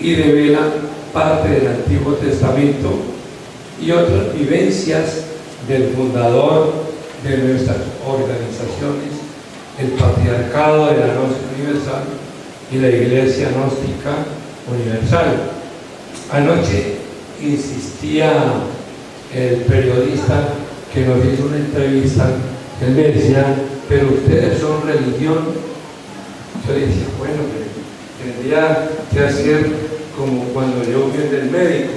y revelan parte del Antiguo Testamento y otras vivencias del fundador de nuestras organizaciones, el Patriarcado de la Gnosis Universal y la Iglesia Gnóstica Universal. Anoche insistía el periodista que nos hizo una entrevista, él me decía, pero ustedes son religión. Yo le decía, bueno, tendría que hacer como cuando yo fui del médico,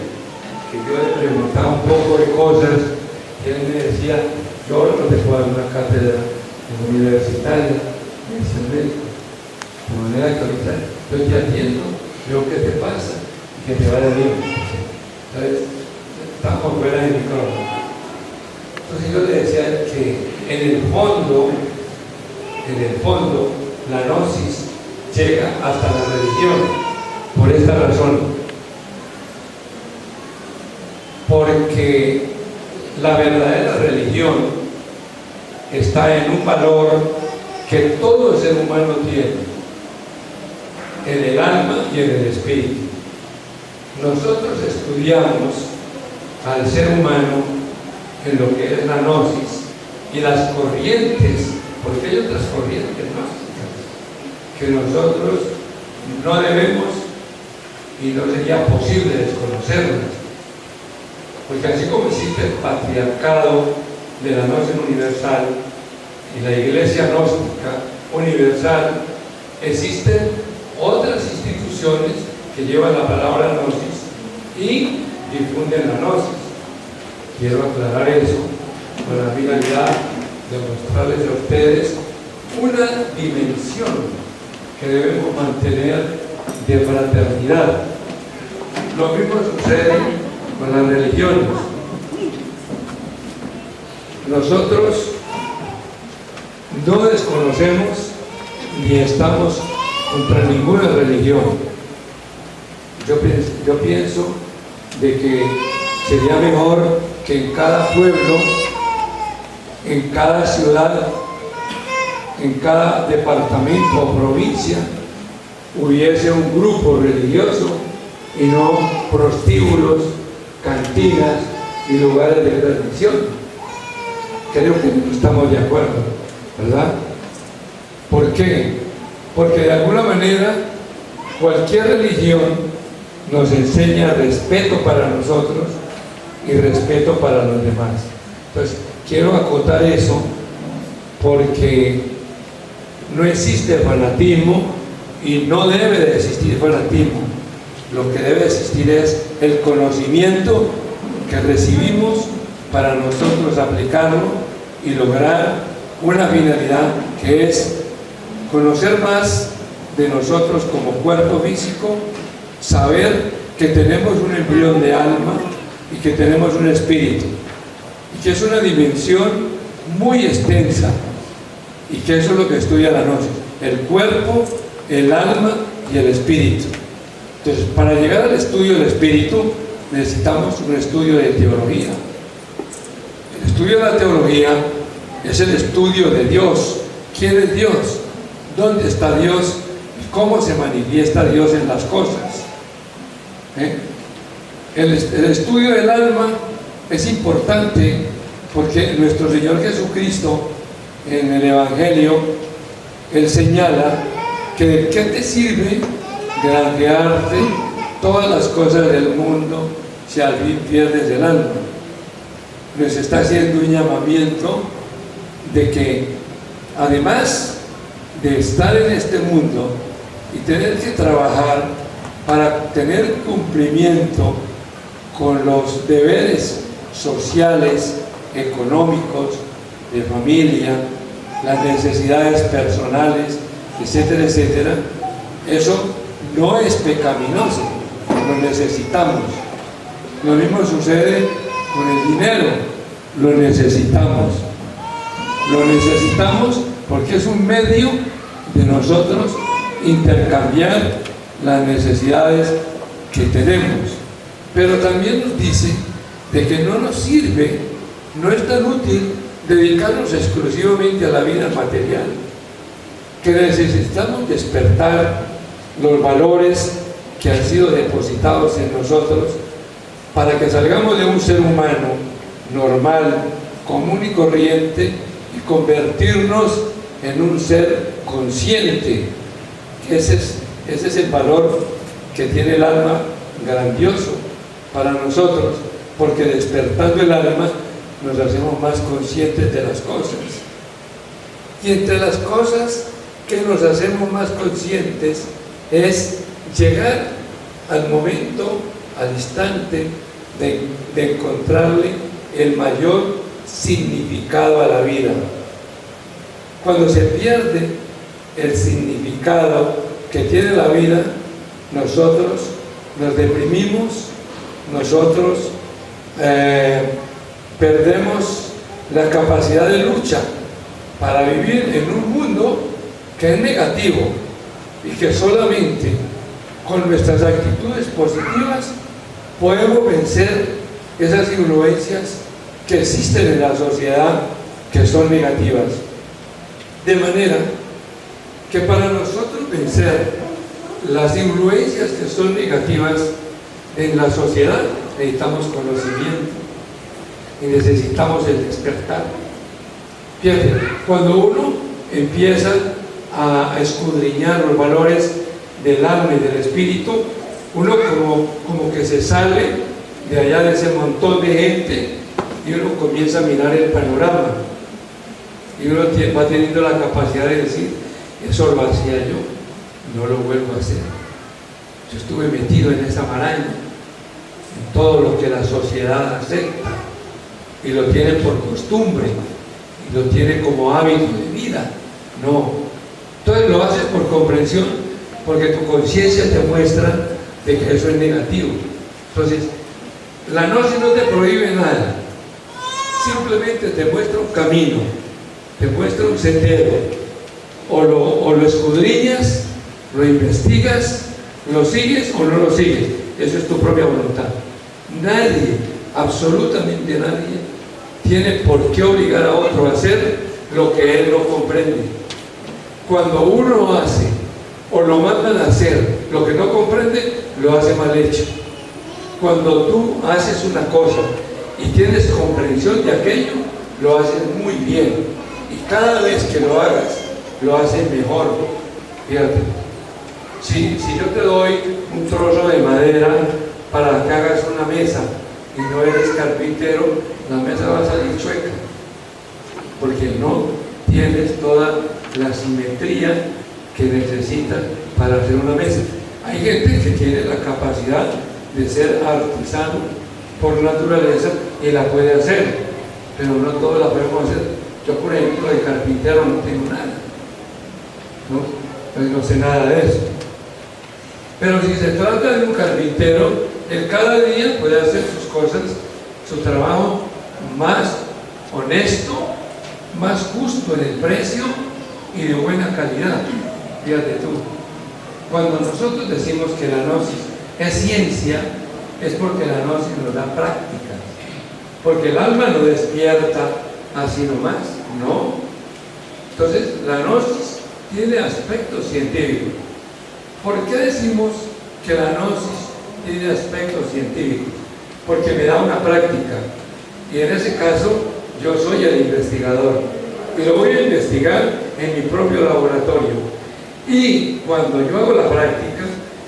que yo le preguntaba un poco de cosas y él me decía, yo no te puedo dar una cátedra universitaria, me decía el médico, de manera que ahorita yo te atiendo, veo qué te pasa y que te vaya bien. Entonces, estamos fuera de micrófono. Entonces yo le decía que en el fondo, la gnosis llega hasta la religión, por esta razón, porque la verdadera religión está en un valor que todo ser humano tiene, en el alma y en el espíritu. Nosotros estudiamos al ser humano en lo que es la gnosis y las corrientes, porque hay otras corrientes gnósticas que nosotros no debemos y no sería posible desconocerlas, porque así como existe el patriarcado de la Gnosis Universal y la Iglesia Gnóstica Universal, existen otras instituciones que llevan la palabra gnosis y difunden la gnosis. Quiero aclarar eso con la finalidad de mostrarles a ustedes una dimensión que debemos mantener de fraternidad. Lo mismo sucede con las religiones. Nosotros no desconocemos ni estamos contra ninguna religión. Yo pienso de que sería mejor que en cada pueblo, en cada ciudad, en cada departamento o provincia hubiese un grupo religioso y no prostíbulos, cantinas y lugares de tradición. Creo que no estamos de acuerdo, ¿verdad? ¿Por qué? Porque de alguna manera cualquier religión nos enseña respeto para nosotros y respeto para los demás. Entonces, quiero acotar eso porque no existe fanatismo y no debe de existir fanatismo. Lo que debe existir es el conocimiento que recibimos para nosotros aplicarlo y lograr una finalidad que es conocer más de nosotros como cuerpo físico, saber que tenemos un embrión de alma y que tenemos un espíritu, y que es una dimensión muy extensa, y que eso es lo que estudia la gnosis: el cuerpo, el alma y el espíritu. Entonces, para llegar al estudio del espíritu necesitamos un estudio de teología. El estudio de la teología es el estudio de Dios. ¿Quién es Dios? ¿Dónde está Dios? ¿Y cómo se manifiesta Dios en las cosas? El estudio del alma es importante porque nuestro Señor Jesucristo en el Evangelio, Él señala que ¿de qué te sirve granjearte todas las cosas del mundo si al fin pierdes el alma? Nos está haciendo un llamamiento de que además de estar en este mundo y tener que trabajar para tener cumplimiento con los deberes sociales, económicos, de familia, las necesidades personales, etcétera, etcétera, eso no es pecaminoso, lo necesitamos. Lo mismo sucede con el dinero, lo necesitamos. Lo necesitamos porque es un medio de nosotros intercambiar las necesidades que tenemos. Pero también nos dice de que no nos sirve, no es tan útil dedicarnos exclusivamente a la vida material, que necesitamos despertar los valores que han sido depositados en nosotros para que salgamos de un ser humano normal, común y corriente y convertirnos en un ser consciente. Ese es el valor que tiene el alma grandioso para nosotros, porque despertando el alma nos hacemos más conscientes de las cosas. Y entre las cosas que nos hacemos más conscientes es llegar al momento, al instante de encontrarle el mayor significado a la vida. Cuando se pierde el significado que tiene la vida, nosotros nos deprimimos, nosotros perdemos la capacidad de lucha para vivir en un mundo que es negativo y que solamente con nuestras actitudes positivas podemos vencer esas influencias que existen en la sociedad que son negativas. De manera que para nosotros vencer las influencias que son negativas en la sociedad necesitamos conocimiento y necesitamos el despertar. Fíjate, cuando uno empieza a escudriñar los valores del alma y del espíritu, uno como que se sale de allá de ese montón de gente y uno comienza a mirar el panorama y uno va teniendo la capacidad de decir: eso lo hacía yo, no lo vuelvo a hacer. Yo estuve metido en esa maraña, en todo lo que la sociedad acepta y lo tiene por costumbre y lo tiene como hábito de vida. No, entonces lo haces por comprensión, porque tu conciencia te muestra de que eso es negativo. Entonces, la gnosis no te prohíbe nada, simplemente te muestra un camino, te muestra un sendero. O lo escudriñas, lo investigas, lo sigues o no lo sigues. Eso es tu propia voluntad. Nadie, absolutamente nadie, tiene por qué obligar a otro a hacer lo que él no comprende. Cuando uno hace o lo mandan a hacer lo que no comprende, lo hace mal hecho. Cuando tú haces una cosa y tienes comprensión de aquello, lo haces muy bien. Y cada vez que lo hagas, lo haces mejor. Fíjate, si yo te doy un trozo de madera para que hagas una mesa y no eres carpintero, la mesa va a salir chueca, porque no tienes toda la simetría que necesitas para hacer una mesa. Hay gente que tiene la capacidad de ser artesano por naturaleza y la puede hacer, pero no todos la podemos hacer. Yo, por ejemplo, de carpintero no tengo nada, ¿no? No sé nada de eso. Pero si se trata de un carpintero, él cada día puede hacer sus cosas, su trabajo más honesto, más justo en el precio y de buena calidad. Fíjate tú, cuando nosotros decimos que la gnosis es ciencia, es porque la gnosis nos da práctica, porque el alma no despierta así nomás, no. Entonces la gnosis tiene aspectos científicos. ¿Por qué decimos que la gnosis tiene aspectos científicos? Porque me da una práctica, y en ese caso yo soy el investigador y lo voy a investigar en mi propio laboratorio, y cuando yo hago la práctica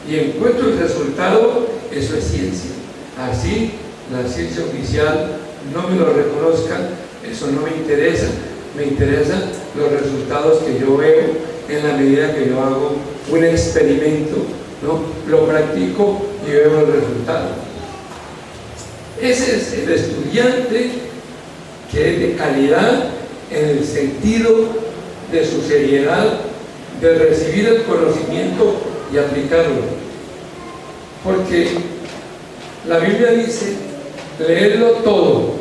y encuentro el resultado, eso es ciencia. Así la ciencia oficial no me lo reconozca, eso no me interesa. Me interesan los resultados que yo veo en la medida que yo hago un experimento, ¿no? Lo practico y veo el resultado. Ese es el estudiante que es de calidad en el sentido de su seriedad, de recibir el conocimiento y aplicarlo. Porque la Biblia dice: leerlo todo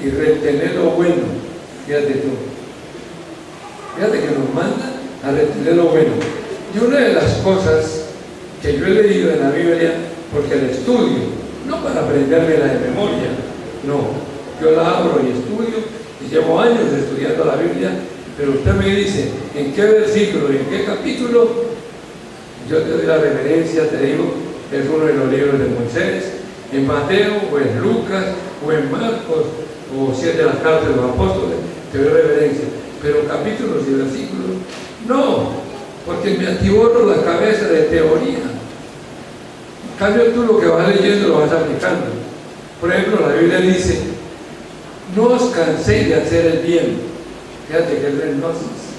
y retener lo bueno. Fíjate tú, fíjate que nos manda a retener lo bueno. Y una de las cosas que yo he leído en la Biblia, porque la estudio, no para aprendérmela de memoria, no, yo la abro y estudio, y llevo años estudiando la Biblia, pero usted me dice en qué versículo y en qué capítulo, Yo te doy la referencia, te digo, es uno de los libros de Moisés, en Mateo, o en Lucas, o en Marcos, o si es de las cartas de los apóstoles, te doy referencia. Pero capítulos y versículos, no, porque me atiborro la cabeza de teoría. En cambio, tú lo que vas leyendo lo vas aplicando. Por ejemplo, la Biblia dice, no os canséis de hacer el bien. Fíjate que es el gnosis,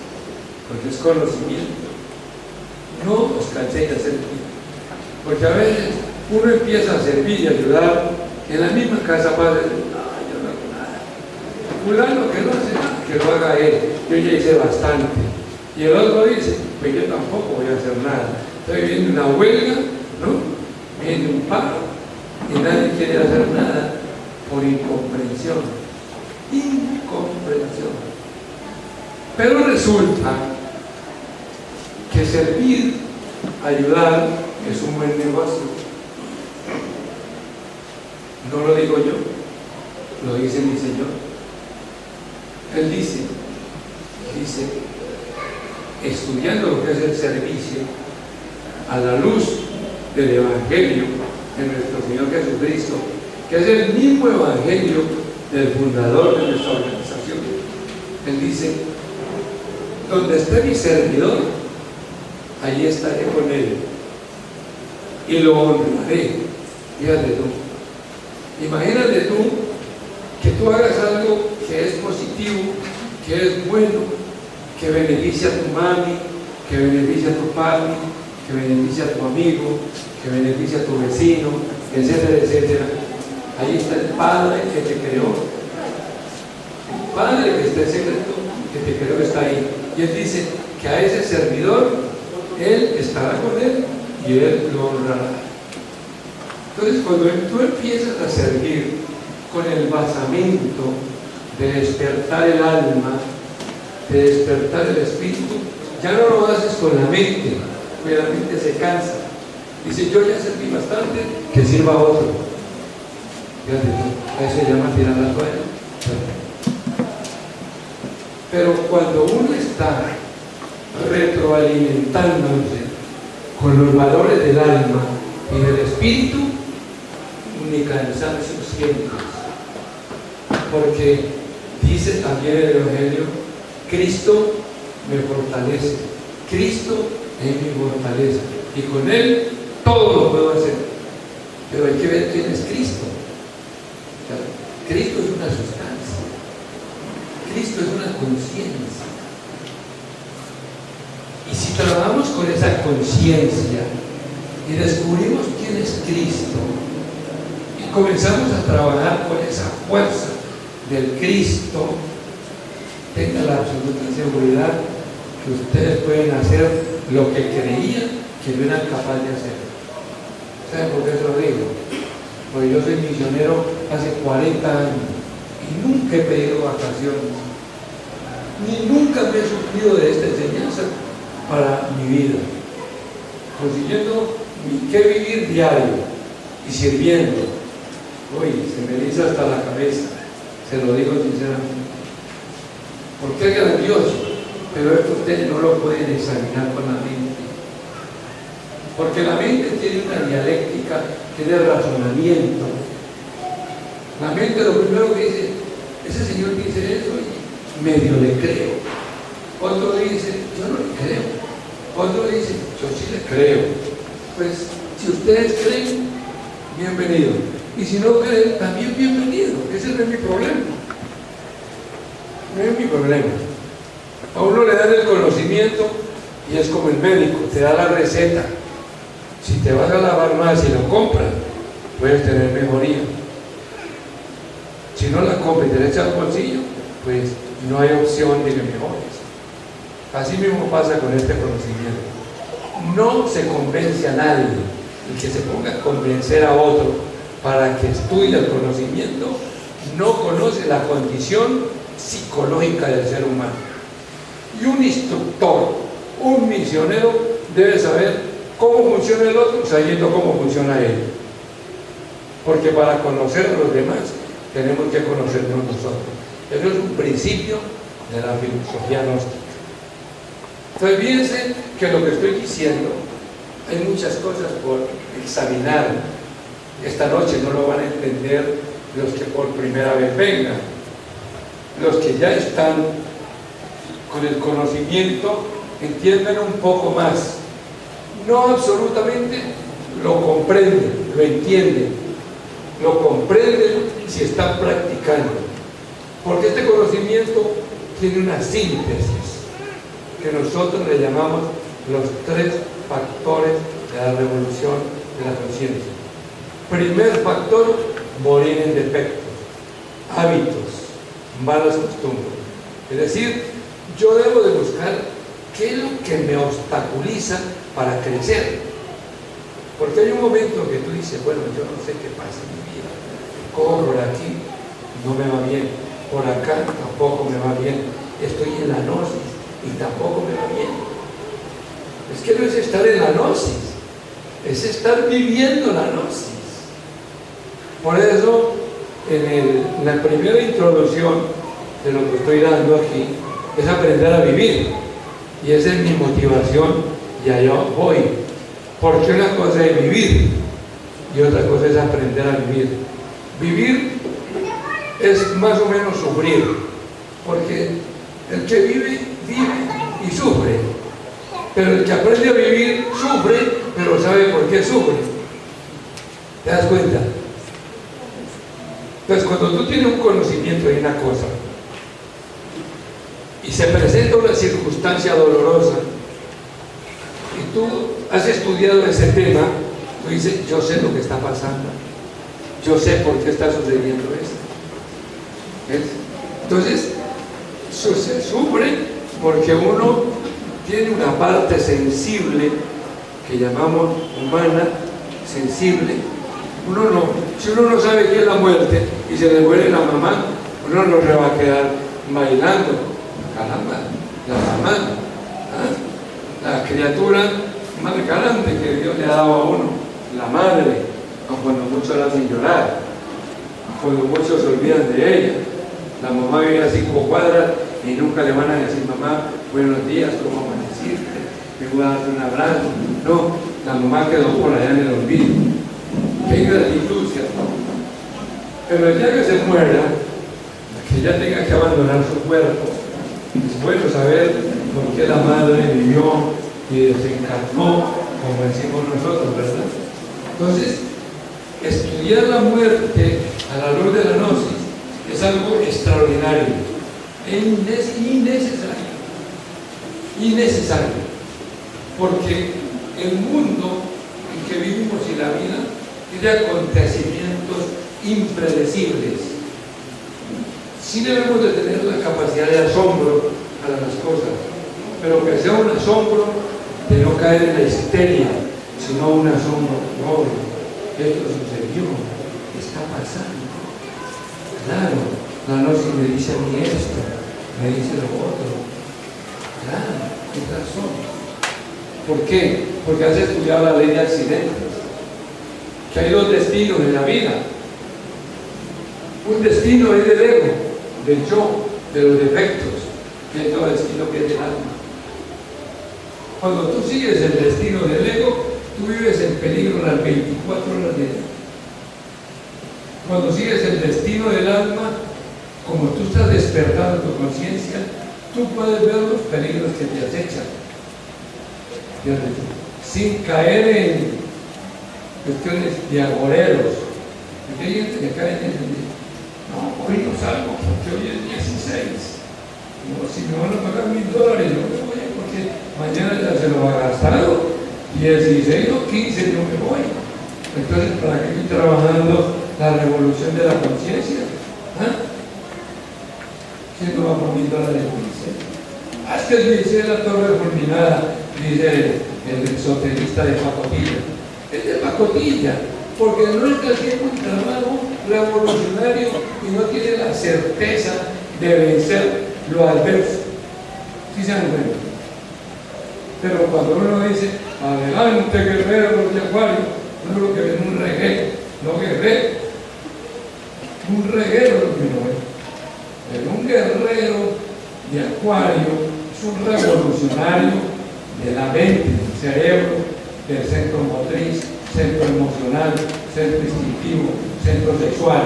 porque es conocimiento. No os canséis de hacer el bien. Porque a veces uno empieza a servir y ayudar, en la misma casa pasa, no, yo no hago nada. Fulano que no hace nada, que lo haga él, yo ya hice bastante. Y el otro dice, pues yo tampoco voy a hacer nada. Estoy viendo una huelga, ¿no? Viene un paro y nadie quiere hacer nada por incomprensión. Incomprensión. Pero resulta que servir, ayudar, es un buen negocio. No lo digo yo, lo dice mi Señor. Él dice, estudiando lo que es el servicio a la luz del Evangelio de nuestro Señor Jesucristo, que es el mismo Evangelio del fundador de nuestra organización. Él dice, donde esté mi servidor, allí estaré con él y lo honraré. Fíjate tú, imagínate tú que tú hagas algo que es positivo, que es bueno, que beneficia a tu mami, que beneficia a tu papi, que beneficia a tu amigo, que beneficia a tu vecino, etcétera, etcétera. Ahí está el Padre que te creó. El Padre que está en secreto, que te creó, está ahí. Y Él dice que a ese servidor, Él estará con Él y Él lo honrará. Entonces, cuando tú empiezas a servir con el basamento de despertar el alma, de despertar el espíritu, ya no lo haces con la mente, porque la mente se cansa. Dice, yo ya serví bastante, que sirva a otro. Fíjate, a eso se llama tirar la toalla. Pero cuando uno está retroalimentándose con los valores del alma y del espíritu, ni cansancio sientes. Porque dice también el Evangelio, Cristo me fortalece. Cristo es mi fortaleza. Y con Él todo lo puedo hacer. Pero hay que ver quién es Cristo. Cristo es una sustancia. Cristo es una conciencia. Y si trabajamos con esa conciencia y descubrimos quién es Cristo y comenzamos a trabajar con esa fuerza del Cristo, tenga la absoluta seguridad que ustedes pueden hacer lo que creían que no eran capaces de hacer. ¿Saben por qué se lo digo? Porque yo soy misionero hace 40 años y nunca he pedido vacaciones, ni nunca me he sufrido de esta enseñanza para mi vida, consiguiendo mi qué vivir diario y sirviendo. Uy, se me eriza hasta la cabeza, se lo digo sinceramente, porque es grandioso, pero esto ustedes no lo pueden examinar con la mente, porque la mente tiene una dialéctica, tiene razonamiento. La mente lo primero que dice, ese señor dice eso y medio le creo. Otro dice, yo no le creo. Otro dice, yo sí le creo. Pues si ustedes creen, bienvenido. Y si no creen, también bienvenido. Ese no es mi problema. No es mi problema. A uno le dan el conocimiento y es como el médico, te da la receta. Si te vas a lavar más y lo compras, puedes tener mejoría. Si no la compras y te la echas al bolsillo, pues no hay opción de que mejores. Así mismo pasa con este conocimiento. No se convence a nadie. El que se ponga a convencer a otro para que estudie el conocimiento no conoce la condición psicológica del ser humano. Y un instructor, un misionero, debe saber cómo funciona el otro, sabiendo cómo funciona él. Porque para conocer a los demás, tenemos que conocernos nosotros. Eso es un principio de la filosofía gnóstica. Entonces, fíjense que lo que estoy diciendo Hay muchas cosas por examinar. Esta noche no lo van a entender los que por primera vez vengan. Los que ya están con el conocimiento entienden un poco más. No absolutamente, lo comprenden, lo entienden, lo comprenden si están practicando. Porque este conocimiento tiene una síntesis que nosotros le llamamos los 3 factores de la revolución de la conciencia. Primer factor, morir en defectos, hábitos, malas costumbres. Es decir, yo debo de buscar qué es lo que me obstaculiza para crecer. Porque hay un momento que tú dices, bueno, yo no sé qué pasa en mi vida. Corro por aquí, no me va bien. Por acá tampoco me va bien. Estoy en la gnosis y tampoco me va bien. Es que no es estar en la gnosis, es estar viviendo la gnosis. Por eso, en la primera introducción de lo que estoy dando aquí, es aprender a vivir. Y esa es mi motivación y allá voy. Porque una cosa es vivir y otra cosa es aprender a vivir. Vivir es más o menos sufrir, porque el que vive, vive y sufre. Pero el que aprende a vivir, sufre, pero sabe por qué sufre. ¿Te das cuenta? Entonces, cuando tú tienes un conocimiento de una cosa y se presenta una circunstancia dolorosa y tú has estudiado ese tema, tú dices, yo sé lo que está pasando, yo sé por qué está sucediendo esto. ¿Ves? Entonces, se sufre porque uno tiene una parte sensible que llamamos humana, sensible. Si uno no sabe qué es la muerte y se le muere la mamá, uno no se va a quedar bailando. Caramba, la mamá, la criatura más grande que Dios le ha dado a uno, la madre, cuando muchos la hacen llorar, cuando muchos se olvidan de ella. La mamá vive a 5 cuadras y nunca le van a decir, mamá, buenos días, ¿cómo amaneciste? Me voy a darte un abrazo. No, la mamá quedó por allá en el olvido. Qué gratitud, ¿cierto? Pero el día que se muera, que ya tenga que abandonar su cuerpo, es bueno saber por qué la madre vivió y desencarnó, como decimos nosotros, ¿verdad? Entonces, estudiar la muerte a la luz de la gnosis es algo extraordinario, es innecesario, porque el mundo en que vivimos y la vida tiene acontecimientos impredecibles. Sí debemos de tener la capacidad de asombro para las cosas, pero que sea un asombro de no caer en la histeria, sino un asombro, no, esto sucedió, está pasando. Claro, la gnosis me dice a mí esto, me dice lo otro. Claro, tienes razón. ¿Por qué? Porque has estudiado la ley de accidentes, que hay 2 destinos en la vida. Un destino es del ego, del yo, de los defectos, que es todo destino que es del alma. Cuando tú sigues el destino del ego, tú vives en peligro las 24 horas del día. Cuando sigues el destino del alma, como tú estás despertando tu conciencia, tú puedes ver los peligros que te acechan. Fíjate, sin caer en cuestiones de agoreros. Porque hay gente que cae en el no, hoy no salgo porque hoy es 16. No, si me van a pagar $1000, yo me voy porque mañana ya se lo ha gastado. 16 o 15 yo me voy. Entonces, ¿para qué estoy trabajando la revolución de la conciencia? ¿Quién no va por $1000 dice? Es que dice la torre fulminada, dice el esoterista de pacotilla. Es de pacotilla, porque no está haciendo un trabajo revolucionario y no tiene la certeza de vencer lo adverso. ¿Sí se dan cuenta? Pero cuando uno dice, adelante guerreros de Acuario, uno lo que ve es un reguero, no guerrero. Un reguero lo que uno ve. Pero un guerrero de Acuario es un revolucionario de la mente, del cerebro, del centro motriz, centro emocional, centro instintivo, centro sexual.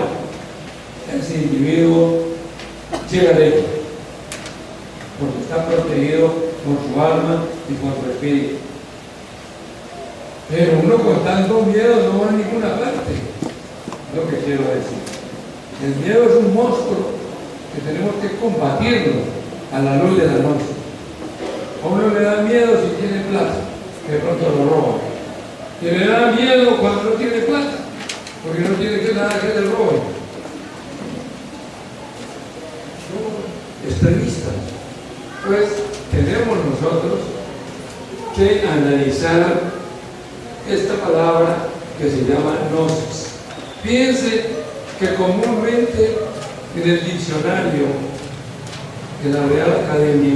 Ese individuo llega lejos, porque está protegido por su alma y por su espíritu. Pero uno con tanto miedo no va a ninguna parte, es lo que quiero decir. El miedo es un monstruo que tenemos que combatirlo a la luz de la noche. A uno le da miedo si tiene plata, que de pronto lo roban. Y le da miedo cuando no tiene plata, porque no tiene que nada que le roben. Extremistas. Pues tenemos nosotros que analizar esta palabra que se llama gnosis. Piense que comúnmente en el diccionario de la Real Academia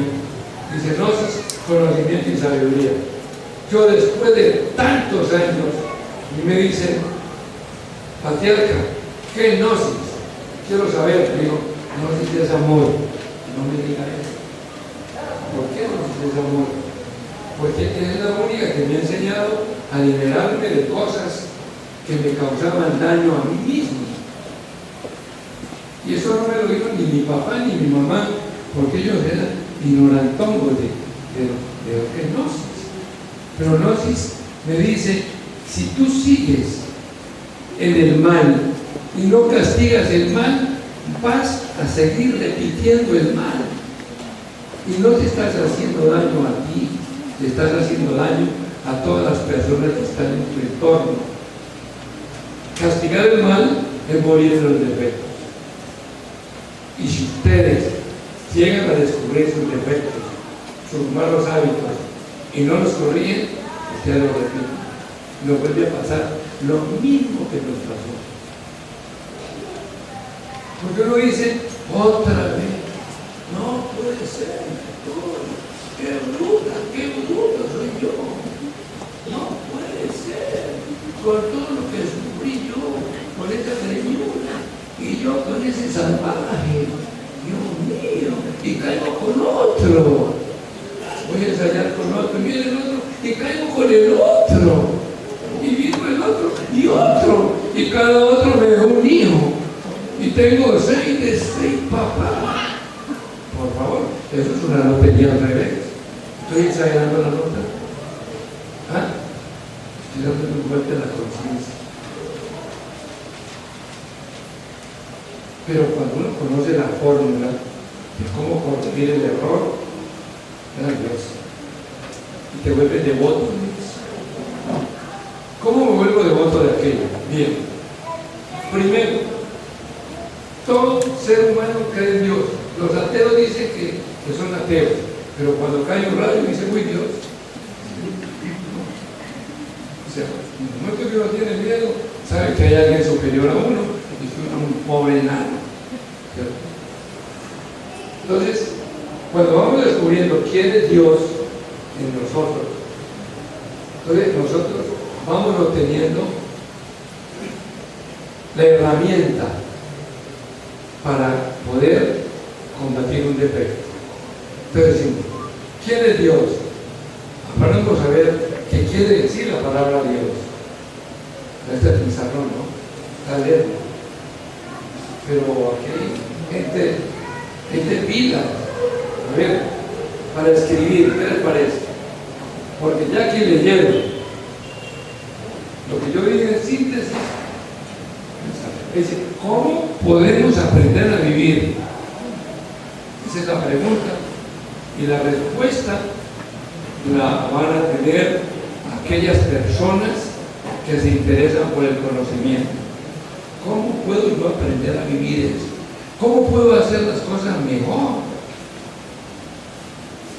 dice gnosis, conocimiento y sabiduría. Yo después de tantos años y me dicen, patriarca, ¿qué es gnosis? Quiero saber. Digo, gnosis es amor. No me diga eso. ¿Por qué gnosis es amor? Porque es la única que me ha enseñado a liberarme de cosas que me causaban daño a mí mismo. Y eso no me lo dijo ni mi papá ni mi mamá, porque ellos eran ignorantongos de lo que es gnosis. Pero gnosis me dice, si tú sigues en el mal y no castigas el mal, vas a seguir repitiendo el mal. Y no te estás haciendo daño a ti, te estás haciendo daño a todas las personas que están en tu entorno. Castigar el mal es morir en los defectos. Y si ustedes llegan a descubrir sus defectos, sus malos hábitos, y no los corrigen, ustedes lo repiten. Nos vuelve a pasar lo mismo que nos pasó. Porque uno dice, otra vez, no puede ser, qué bruto soy yo. No puede ser, con todo lo que sufrí yo, con esta treñura, y yo con ese salvaje, Dios mío, y caigo con otro. Voy a ensayar con otro, y viene el otro, y caigo con el otro, y vino el otro, y otro, y cada otro me da un hijo, y tengo 6 de 6 papás. Por favor, eso es una lotería al revés. Estoy exagerando la nota. ¿Ah? Estoy dando un golpe a la conciencia. Pero cuando uno conoce la fórmula de cómo corregir el error, maravilloso. Y te vuelves devoto de eso. ¿Cómo me vuelvo devoto de aquello? Bien. Primero, todo ser humano cree en Dios. Los ateos dicen que son ateos, pero cuando cae un rayo dicen, uy, Dios. O sea, en el momento que uno tiene miedo, sabe que hay alguien superior a uno y que uno es un pobre enano. Entonces, cuando vamos descubriendo quién es Dios en nosotros, entonces nosotros vamos obteniendo la herramienta para poder combatir un defecto. Entonces decimos, ¿quién es Dios? Ahora vamos a ver qué quiere decir la palabra Dios. Este es el pizarrón, ¿no? Está leyendo. Pero aquí, gente pila. A ver, para escribir, ¿qué les parece? Porque ya aquí leyeron. Lo que yo dije en síntesis es decir, ¿cómo podemos aprender a vivir? Esa es la pregunta. Y la respuesta la van a tener aquellas personas que se interesan por el conocimiento. ¿Cómo puedo yo aprender a vivir eso? ¿Cómo puedo hacer las cosas mejor?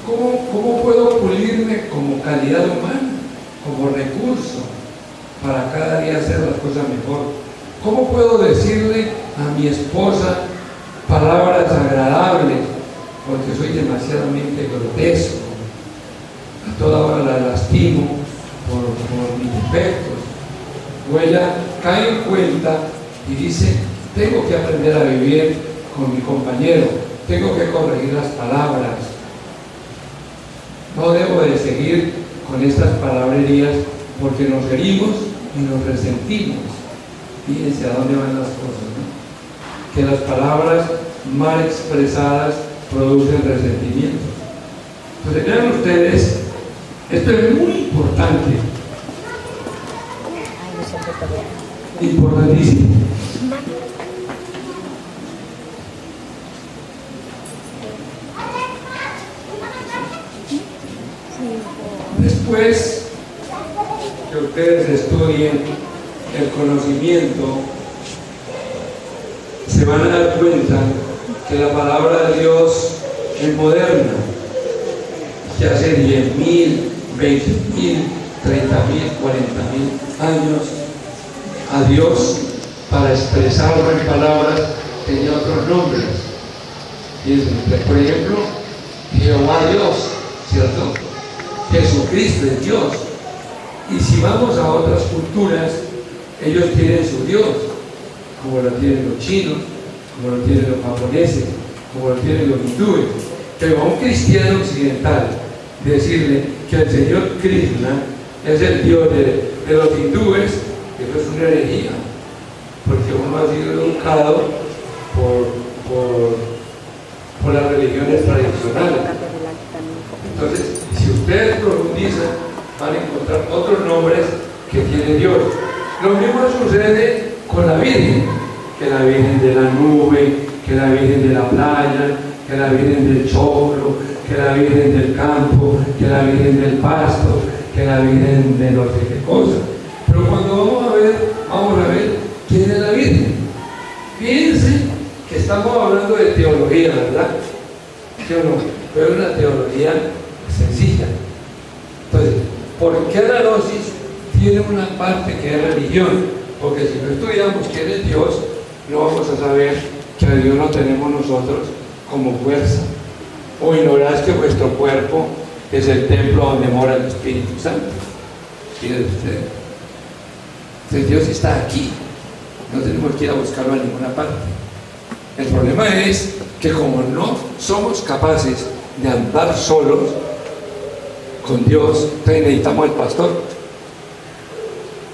¿Cómo puedo pulirme como calidad humana, como recurso para cada día hacer las cosas mejor? ¿Cómo puedo decirle a mi esposa palabras agradables? Porque soy demasiadamente grotesco. A toda hora la lastimo por mis defectos. O ella cae en cuenta y dice, tengo que aprender a vivir con mi compañero, tengo que corregir las palabras. No debo de seguir con estas palabrerías porque nos herimos y nos resentimos. Fíjense a dónde van las cosas, ¿no? Que las palabras mal expresadas producen resentimiento. Entonces, vean ustedes, esto es muy importante, importantísimo. Después que ustedes estudien el conocimiento, se van a dar cuenta que la palabra de Dios es moderna, que hace 10.000, 20.000, 30.000, 40.000 años a Dios, para expresarlo en palabras, tenía otros nombres. Por ejemplo, Jehová Dios, ¿cierto? Jesucristo es Dios. Y si vamos a otras culturas, ellos tienen su Dios, como lo tienen los chinos, como lo tienen los japoneses, como lo tienen los hindúes. Pero a un cristiano occidental decirle que el Señor Krishna es el Dios de los hindúes, eso es una herejía, porque uno ha sido educado por las religiones tradicionales. Entonces, si ustedes profundizan, van a encontrar otros nombres que tiene Dios. Lo mismo sucede con la Virgen, que la Virgen de la nube, que la Virgen de la playa, que la Virgen del chorro, que la Virgen del campo, que la Virgen del pasto, que la Virgen de no sé qué cosa. Pero cuando vamos a ver quién es la Virgen. Fíjense que estamos hablando de teología, ¿verdad? ¿Sí o no? Pero es una teología sencilla. Entonces, ¿por qué la gnosis tiene una parte que es religión? Porque si no estudiamos quién es Dios, no vamos a saber que a Dios lo tenemos nosotros como fuerza. O ignorás que vuestro cuerpo es el templo donde mora el Espíritu Santo. Fíjense ustedes. Entonces Dios está aquí. No tenemos que ir a buscarlo a ninguna parte. El problema es que como no somos capaces de andar solos con Dios, entonces necesitamos al pastor.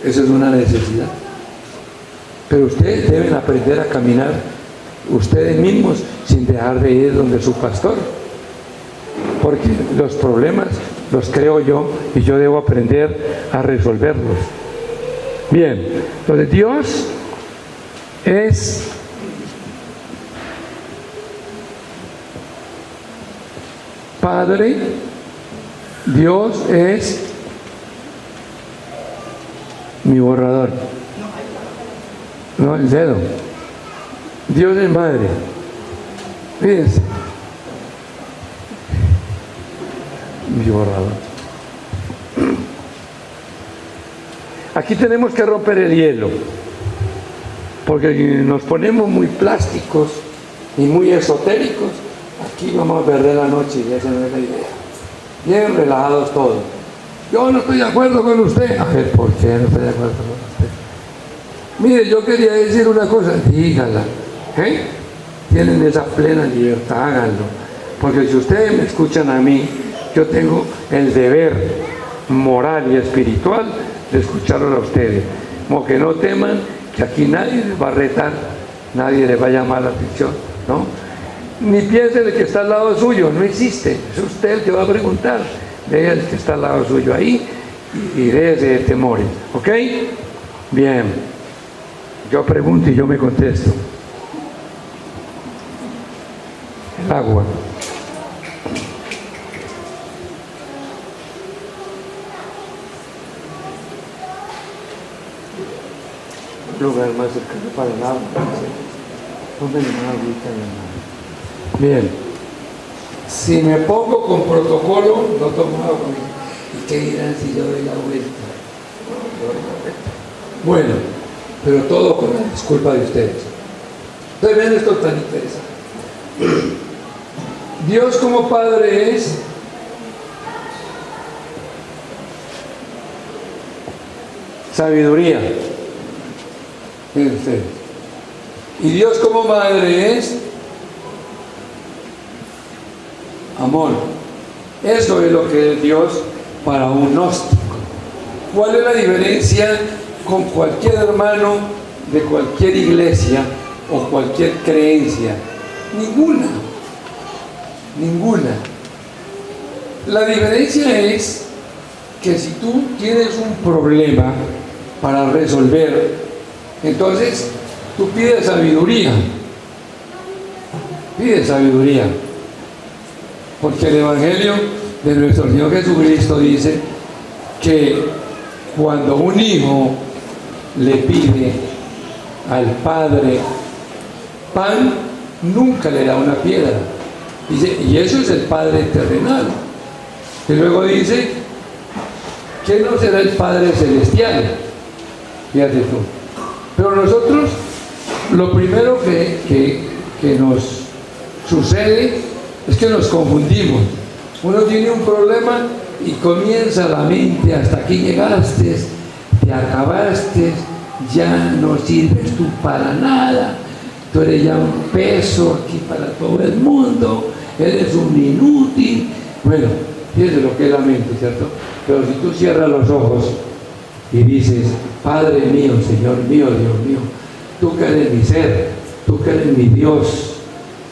Eso es una necesidad. Pero ustedes deben aprender a caminar ustedes mismos sin dejar de ir donde su pastor. Porque los problemas los creo yo y yo debo aprender a resolverlos. Bien, entonces Dios es Padre, Dios es mi borrador. No, el dedo. Dios es Madre. Fíjense. Mi borrador. Aquí tenemos que romper el hielo, porque nos ponemos muy plásticos y muy esotéricos. Aquí vamos a perder la noche y esa no es la idea. Bien relajados todos. Yo no estoy de acuerdo con usted. A ver, ¿por qué no estoy de acuerdo con usted? Mire, yo quería decir una cosa, dígala. Tienen esa plena libertad, háganlo. Porque si ustedes me escuchan a mí, yo tengo el deber moral y espiritual de escucharlo a ustedes. Como que no teman que aquí nadie les va a retar, nadie les va a llamar la atención, ¿no? Ni piensen el que está al lado suyo, no existe. Es usted el que va a preguntar. Vea el que está al lado suyo ahí y déjese de temores. ¿Ok? Bien. Yo pregunto y yo me contesto. El agua. Un lugar más cercano para el agua. Póngale una agüita en la mano. Bien. Si me pongo con protocolo, no tomo agua. ¿Y qué dirán si yo doy la vuelta? Bueno, pero todo con la disculpa de ustedes. Entonces vean esto tan interesante. Dios como Padre es sabiduría. Miren ustedes. Y Dios como Madre es amor. Eso es lo que es Dios para un gnóstico. ¿Cuál es la diferencia con cualquier hermano de cualquier iglesia o cualquier creencia? Ninguna. Ninguna. La diferencia es que si tú tienes un problema para resolver, entonces tú pides sabiduría. Pides sabiduría. Porque el Evangelio de nuestro Señor Jesucristo dice que cuando un hijo le pide al padre pan, nunca le da una piedra. Dice, y eso es el Padre terrenal. Y luego dice, ¿qué no será el Padre celestial? Fíjate tú. Pero nosotros, lo primero que nos sucede es que nos confundimos. Uno tiene un problema y comienza la mente, hasta aquí llegaste, te acabaste, ya no sirves tú para nada, tú eres ya un peso aquí para todo el mundo, eres un inútil. Bueno, fíjese lo que es la mente, ¿cierto? Pero si tú cierras los ojos y dices, Padre mío, Señor mío, Dios mío, tú que eres mi ser, tú que eres mi Dios,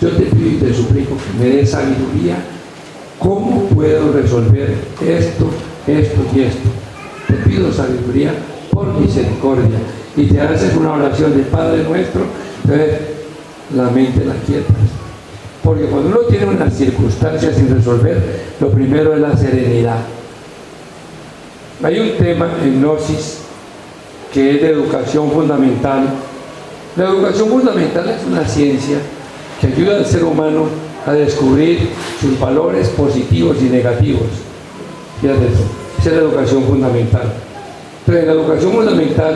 yo te pido y te suplico que me des sabiduría. ¿Cómo puedo resolver esto y esto? Te pido sabiduría por misericordia. Y te haces una oración de Padre nuestro, entonces la mente la quietas. Porque cuando uno tiene unas circunstancias sin resolver, lo primero es la serenidad. Hay un tema en Gnosis que es de educación fundamental. La educación fundamental es una ciencia que ayuda al ser humano a descubrir sus valores positivos y negativos. Fíjate eso, esa es la educación fundamental. Entonces, en la educación fundamental,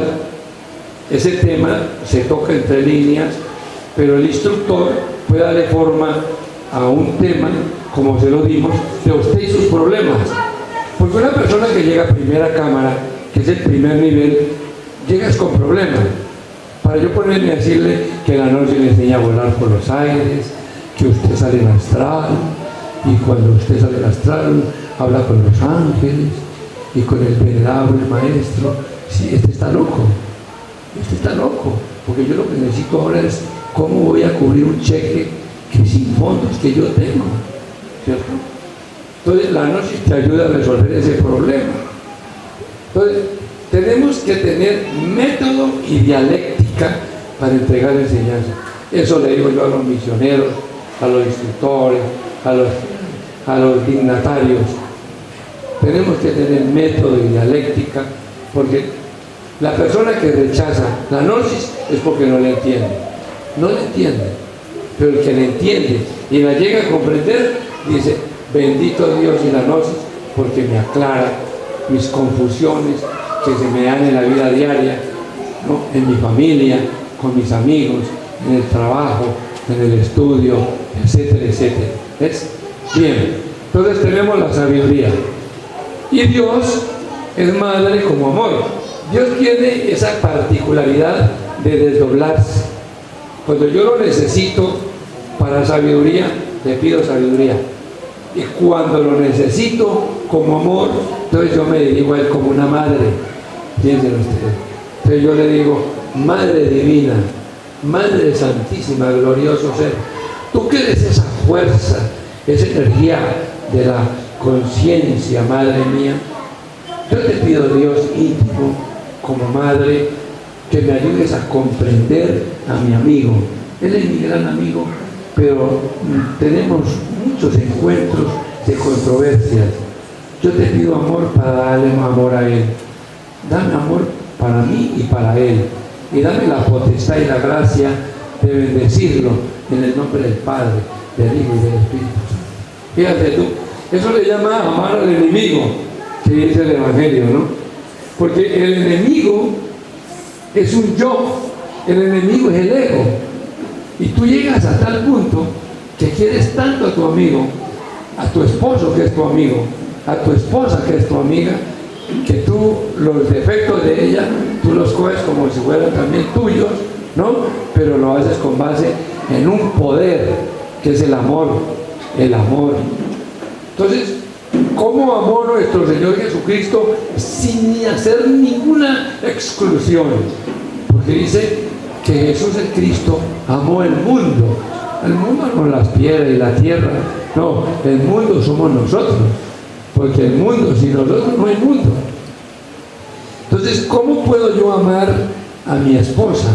ese tema se toca entre líneas, pero el instructor puede darle forma a un tema, como se lo dimos, de usted y sus problemas. Porque una persona que llega a primera cámara, que es el primer nivel, llegas con problemas. Para yo ponerme a decirle que la noche le enseña a volar por los aires, que usted sale en astral, y cuando usted sale en astral habla con los ángeles y con el venerable maestro. Sí, este está loco, porque yo lo que necesito ahora es cómo voy a cubrir un cheque que sin fondos que yo tengo, ¿cierto? Entonces la gnosis te ayuda a resolver ese problema. Entonces tenemos que tener método y dialéctica para entregar enseñanza. Eso le digo yo a los misioneros, a los instructores, a los dignatarios. Tenemos que tener método y dialéctica, porque la persona que rechaza la gnosis es porque no le entiende. No le entiende. Pero el que le entiende y la llega a comprender, dice, bendito Dios y la gnosis, porque me aclara mis confusiones que se me dan en la vida diaria, ¿no? En mi familia, con mis amigos, en el trabajo, en el estudio, etcétera, etcétera. ¿Ves? Bien, entonces tenemos la sabiduría. Y Dios es madre como amor. Dios tiene esa particularidad de desdoblarse. Cuando yo lo necesito para sabiduría, le pido sabiduría. Y cuando lo necesito como amor, entonces yo me dirijo a Él como una madre. Piensen ustedes. Entonces yo le digo, Madre Divina, Madre Santísima, glorioso ser, tú que eres esa fuerza, esa energía de la conciencia, Madre mía, yo te pido, Dios íntimo, como madre, que me ayudes a comprender a mi amigo. Él es mi gran amigo, pero tenemos muchos encuentros de controversias. Yo te pido amor para darle amor a Él. Dame amor para mí y para Él. Y dame la potestad y la gracia de bendecirlo en el nombre del Padre, del Hijo y del Espíritu Santo. Fíjate tú, eso le llama amar al enemigo, que dice el Evangelio, ¿no? Porque el enemigo es un yo, el enemigo es el ego. Y tú llegas a tal punto que quieres tanto a tu amigo, a tu esposo que es tu amigo, a tu esposa que es tu amiga, que tú los defectos de ella, tú los coges como si fueran también tuyos, ¿no? Pero lo haces con base en un poder que es el amor, el amor. Entonces, ¿Cómo amó nuestro Señor Jesucristo sin hacer ninguna exclusión? Porque dice que Jesús el Cristo amó el mundo. El mundo no las piedras y la tierra. No, el mundo somos nosotros. Porque el mundo, sin nosotros no hay mundo. Entonces, ¿cómo puedo yo amar a mi esposa?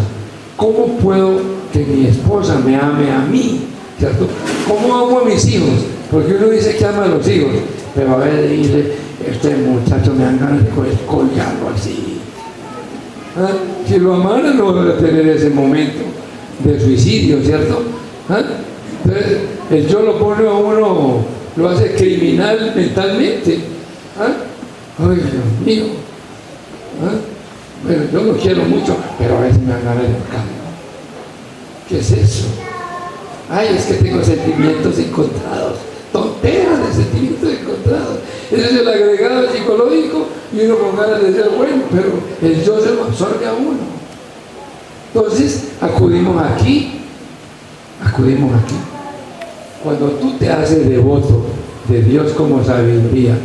¿Cómo puedo que mi esposa me ame a mí? ¿Cierto? ¿Cómo amo a mis hijos? Porque uno dice que ama a los hijos, pero a ver, dice, este muchacho me dan ganas de colgarlo así. ¿Ah? Si lo amara no va a tener ese momento de suicidio, ¿cierto? ¿Ah? Entonces, el yo lo pone a uno, lo hace criminal mentalmente. ¿Ah? Ay, Dios mío. ¿Ah? Bueno, yo lo quiero mucho, pero a veces me dan ganas de ahorcarlo. ¿Qué es eso? Ay, es que tengo sentimientos encontrados. Tonteras de sentimientos encontrados. Ese es el agregado psicológico y uno con ganas de ser bueno, pero el yo se lo absorbe a uno. Entonces, acudimos aquí. Cuando tú te haces devoto de Dios como sabiduría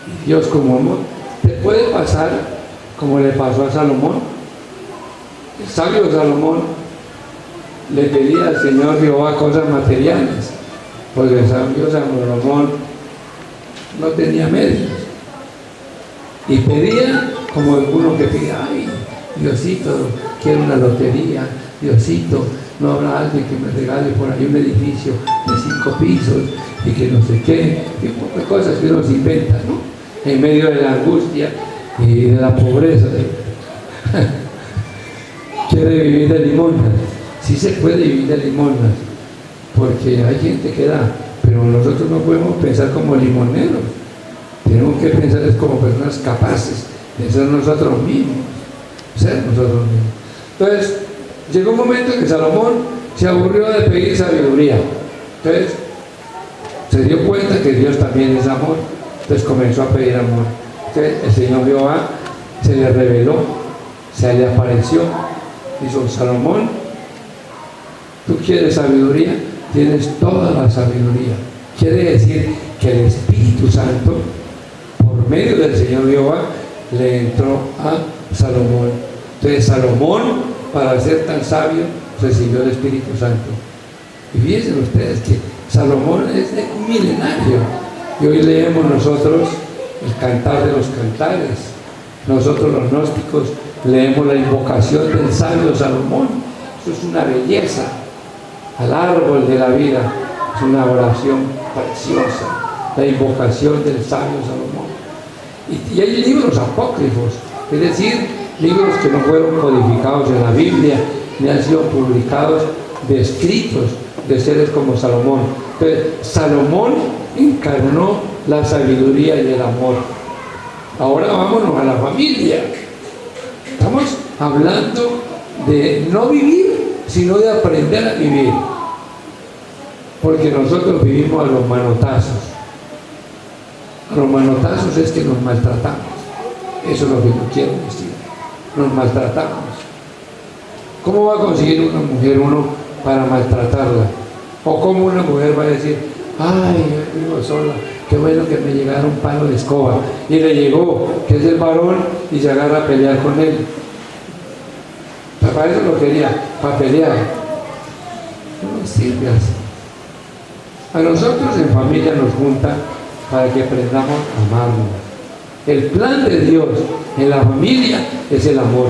y Dios como amor, te puede pasar como le pasó a Salomón. El sabio Salomón le pedía al Señor Jehová cosas materiales, porque el sabio Salomón no tenía medios. Y pedía como alguno que pide, ay, Diosito, quiero una lotería, Diosito, no habrá alguien que me regale por ahí un edificio de 5 pisos y que no sé qué, y cosas que uno se inventa, ¿no? En medio de la angustia y de la pobreza. Quiere vivir de limosnas. Sí se puede vivir de limosnas, porque hay gente que da, pero nosotros no podemos pensar como limoneros. Tenemos que pensar como personas capaces de ser nosotros mismos. Entonces, llegó un momento en que Salomón se aburrió de pedir sabiduría. Entonces, se dio cuenta que Dios también es amor. Entonces comenzó a pedir amor. Entonces, el Señor Jehová se le reveló, se le apareció. Dijo, Salomón, ¿tú quieres sabiduría? Tienes toda la sabiduría. Quiere decir que el Espíritu Santo, por medio del Señor Jehová, le entró a Salomón. Entonces Salomón, para ser tan sabio, recibió el Espíritu Santo. Y fíjense ustedes que Salomón es de un milenario. Y hoy leemos nosotros el Cantar de los Cantares. Nosotros los gnósticos leemos la invocación del sabio Salomón. Eso es una belleza. Al árbol de la vida es una oración preciosa, la invocación del sabio Salomón. Y hay libros apócrifos, es decir, libros que no fueron codificados en la Biblia ni han sido publicados, de escritos de seres como Salomón. Entonces, Salomón encarnó la sabiduría y el amor. Ahora vámonos a la familia. Estamos hablando de no vivir, sino de aprender a vivir, porque nosotros vivimos a los manotazos. A los manotazos es que nos maltratamos. Eso es lo que yo quiero decir. Nos maltratamos. ¿Cómo va a conseguir una mujer uno para maltratarla? O cómo una mujer va a decir, ay, yo vivo sola, qué bueno que me llegara un palo de escoba, y le llegó, que es el varón, y se agarra a pelear con él. Para eso lo quería, para pelear. No sirve así. A nosotros en familia nos junta para que aprendamos a amarnos. El plan de Dios en la familia es el amor.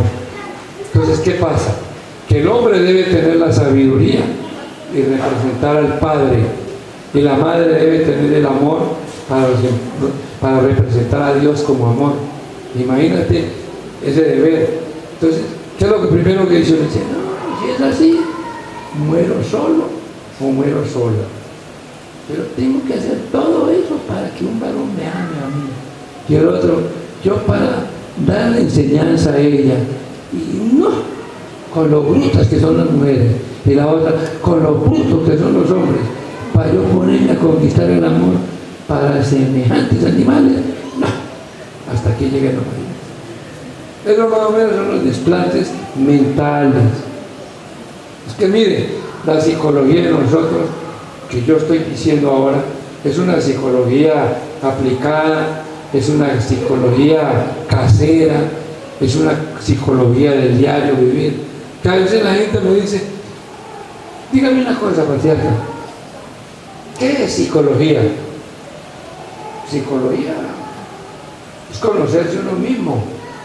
Entonces, ¿qué pasa? Que el hombre debe tener la sabiduría y representar al Padre, y la madre debe tener el amor para representar a Dios como amor. Imagínate ese deber. Entonces, ¿qué es lo que primero que dice? Dice, no, si es así, muero solo o muero sola. Pero tengo que hacer todo eso para que un varón me ame a mí. Y el otro, yo para darle enseñanza a ella. Y no, con lo brutas que son las mujeres. Y la otra, con lo brutos que son los hombres. Para yo ponerme a conquistar el amor para semejantes animales. No, hasta aquí llegué la mayoría. Eso más o menos son los desplantes mentales. Es que mire, la psicología de nosotros, que yo estoy diciendo ahora, es una psicología aplicada, es una psicología casera, es una psicología del diario vivir. Que a veces la gente me dice, dígame una cosa, patriarca, ¿qué es psicología? Psicología es conocerse uno mismo.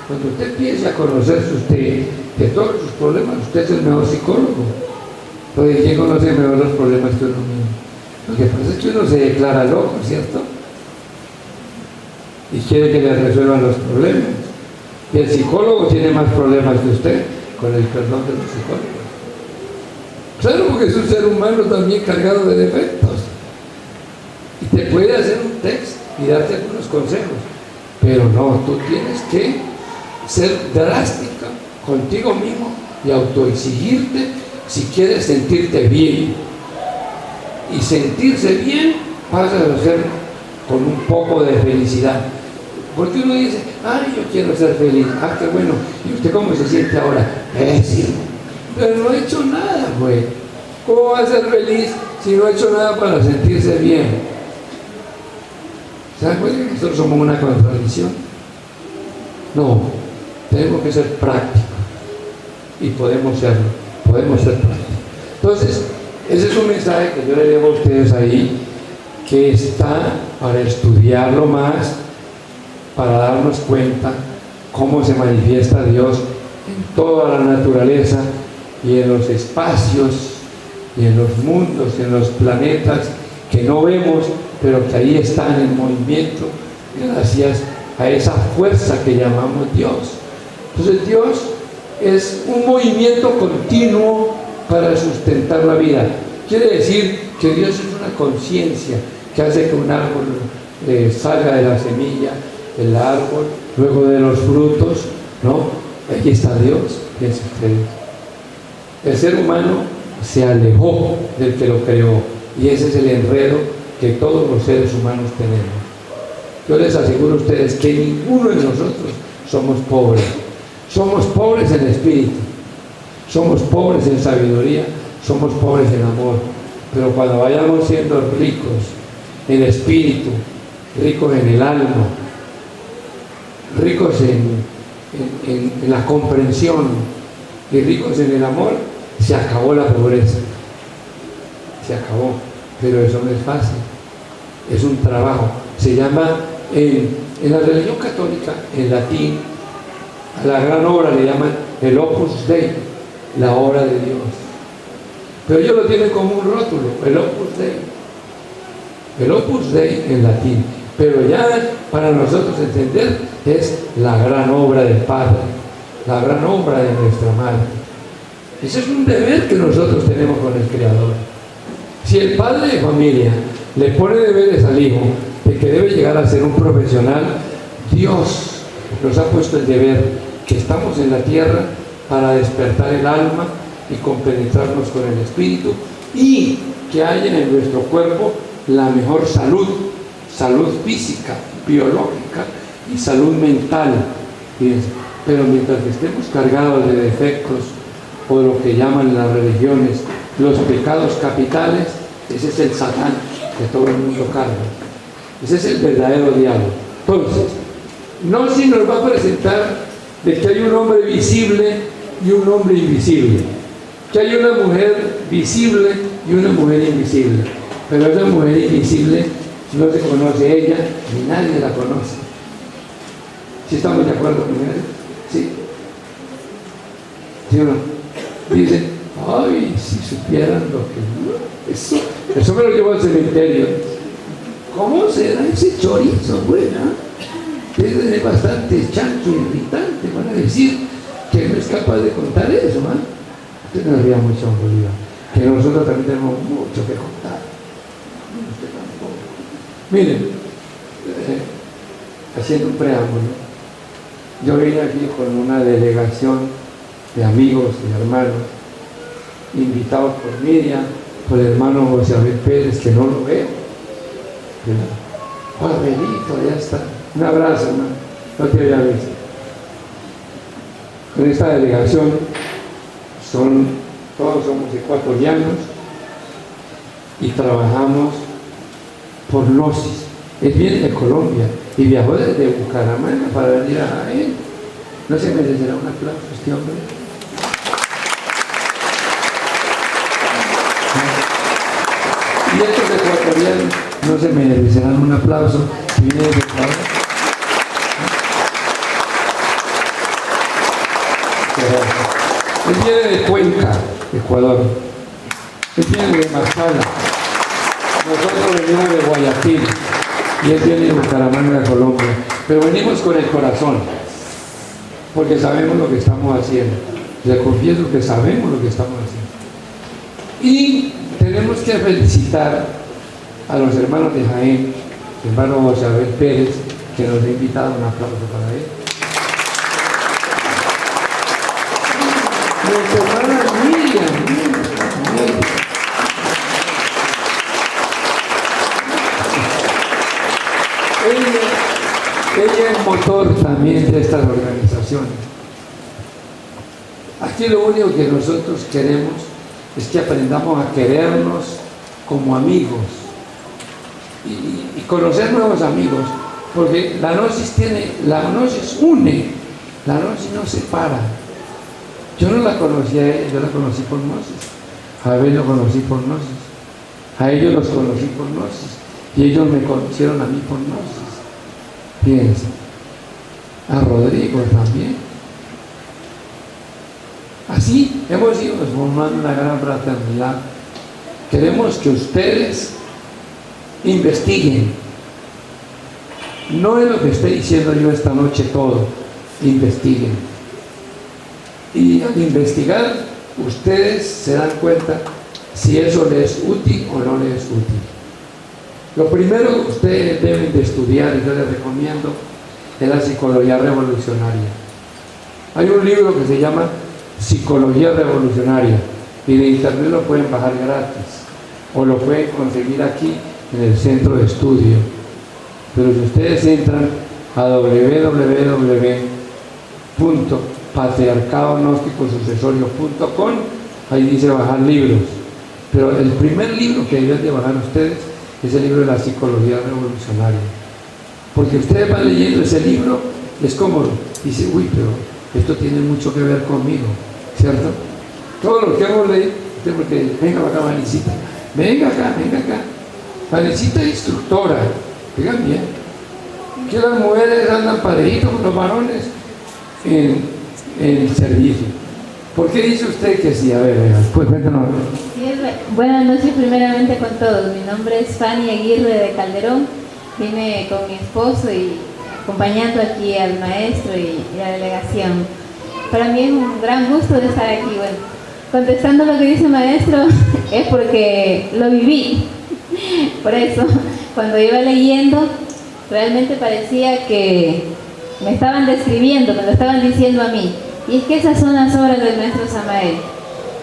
Cuando usted empiece a conocerse usted de todos sus problemas, usted es el mejor psicólogo. Porque ¿quién conoce mejor los problemas que uno mismo? Lo que pasa es que uno se declara loco, ¿cierto? Y quiere que le resuelvan los problemas. Y el psicólogo tiene más problemas que usted, con el perdón de los psicólogos. Claro, porque es un ser humano también cargado de defectos. Y te puede hacer un test y darte algunos consejos. Pero no, tú tienes que ser drástica contigo mismo y autoexigirte si quieres sentirte bien. Y sentirse bien pasa a ser con un poco de felicidad. Porque uno dice, ay, yo quiero ser feliz. Ah, qué bueno. ¿Y usted cómo se siente ahora? Pésimo. Pero no ha hecho nada, pues. ¿Cómo va a ser feliz si no ha hecho nada para sentirse bien? ¿Se dan cuenta que nosotros somos una contradicción? No, tenemos que ser prácticos. Y podemos serlo. Podemos ser prácticos. Entonces, ese es un mensaje que yo le dejo a ustedes ahí, que está para estudiarlo más, para darnos cuenta cómo se manifiesta Dios en toda la naturaleza y en los espacios y en los mundos, en los planetas que no vemos, pero que ahí están en movimiento gracias a esa fuerza que llamamos Dios. Entonces Dios es un movimiento continuo para sustentar la vida. Quiere decir que Dios es una conciencia que hace que un árbol salga de la semilla, el árbol, luego de los frutos, ¿no? Aquí está Dios, fíjense ustedes. El ser humano se alejó del que lo creó, y ese es el enredo que todos los seres humanos tenemos. Yo les aseguro a ustedes que ninguno de nosotros somos pobres. Somos pobres en espíritu, somos pobres en sabiduría, somos pobres en amor. Pero cuando vayamos siendo ricos en espíritu, ricos en el alma, ricos en la comprensión y ricos en el amor, se acabó la pobreza. Se acabó. Pero eso no es fácil. Es un trabajo. Se llama, en la religión católica, en latín, a la gran obra le llaman el Opus Dei, la obra de Dios. Pero ellos lo tienen como un rótulo, el Opus Dei. El Opus Dei en latín. Pero ya para nosotros entender es la gran obra del Padre, la gran obra de nuestra Madre. Ese es un deber que nosotros tenemos con el Creador. Si el padre de familia le pone deberes al hijo de que debe llegar a ser un profesional, Dios nos ha puesto el deber que estamos en la tierra para despertar el alma y compenetrarnos con el espíritu y que haya en nuestro cuerpo la mejor salud, salud física, biológica y salud mental. Pero mientras que estemos cargados de defectos o de lo que llaman las religiones los pecados capitales, ese es el Satán que todo el mundo carga. Ese es el verdadero diablo. Entonces, no si nos va a presentar de que hay un hombre visible y un hombre invisible, que hay una mujer visible y una mujer invisible, pero esa mujer invisible no se conoce ella ni nadie la conoce. ¿Sí estamos de acuerdo con él? Sí. ¿Sí o no? Dicen, ay, si supieran lo que... Eso me lo llevo al cementerio. ¿Cómo será ese chorizo, buena? Es bastante chancho y irritante. Van a decir que no es capaz de contar eso, ¿ah? Usted no ría mucho, Bolívar, que nosotros también tenemos mucho que contar. Usted tampoco. Miren, haciendo un preámbulo, yo vine aquí con una delegación de amigos y hermanos, invitados por Miriam, por el hermano José Abel Pérez, que no lo veo. Hola, Benito, ya está. Un abrazo, hermano. No te había visto. Con esta delegación todos somos ecuatorianos y trabajamos por gnosis. Él viene de Colombia y viajó desde Bucaramanga para venir a Jaén. ¿No se merecerá un aplauso este hombre? Y estos ecuatorianos no se merecerán un aplauso si vienen de Ecuador. Él viene de Cuenca, Ecuador. Él viene de Machala. Nosotros venimos de Guayaquil. Y él viene de Bucaramanga, Colombia. Pero venimos con el corazón, porque sabemos lo que estamos haciendo. Les confieso que sabemos lo que estamos haciendo. Y tenemos que felicitar a los hermanos de Jaén, el hermano José Abel Pérez, que nos ha invitado. Un aplauso para él. Nuestra hermana Miriam. Ella es motor también de estas organizaciones. Aquí lo único que nosotros queremos es que aprendamos a querernos como amigos y conocer nuevos amigos, porque la gnosis une, la gnosis no separa. Yo no la conocí a ella, yo la conocí por gnosis. A Abel lo conocí por gnosis. A ellos los conocí por gnosis. Y ellos me conocieron a mí por gnosis. Fíjense. A Rodrigo también. Así hemos ido formando una gran fraternidad. Queremos que ustedes investiguen. No es lo que estoy diciendo yo esta noche todo. Investiguen. Y al investigar, ustedes se dan cuenta si eso les es útil o no les es útil. Lo primero que ustedes deben de estudiar, y yo les recomiendo, es la psicología revolucionaria. Hay un libro que se llama Psicología Revolucionaria, y de internet lo pueden bajar gratis, o lo pueden conseguir aquí en el centro de estudio. Pero si ustedes entran a www.patriarcadognosticosucesorio.com, ahí dice bajar libros. Pero el primer libro que deben de bajar ustedes es el libro de la psicología revolucionaria. Porque ustedes van leyendo ese libro, es como, dice, uy, pero esto tiene mucho que ver conmigo, ¿cierto? Todo lo que hemos leído, porque venga acá, Vanesita, venga acá. Vanesita es instructora, digan bien, que las mujeres andan parejitos con los varones en servicio. ¿Por qué dice usted que sí? A ver, pues cuéntanos. Buenas noches primeramente con todos. Mi nombre es Fanny Aguirre de Calderón. Vine con mi esposo y acompañando aquí al maestro y la delegación. Para mí es un gran gusto de estar aquí. Bueno, contestando lo que dice el maestro, es porque lo viví. Por eso, cuando iba leyendo, realmente parecía que me estaban describiendo, me lo estaban diciendo a mí. Y es que esas son las obras del maestro Samael.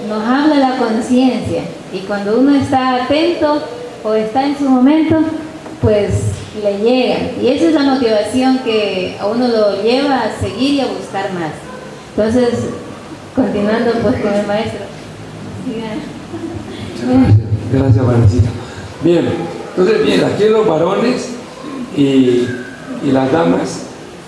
Nos habla la conciencia, y cuando uno está atento o está en su momento, pues le llega. Y esa es la motivación que a uno lo lleva a seguir y a buscar más. Entonces, continuando pues con el maestro. Gracias, Vanesita. Bien, entonces bien, aquí los varones y las damas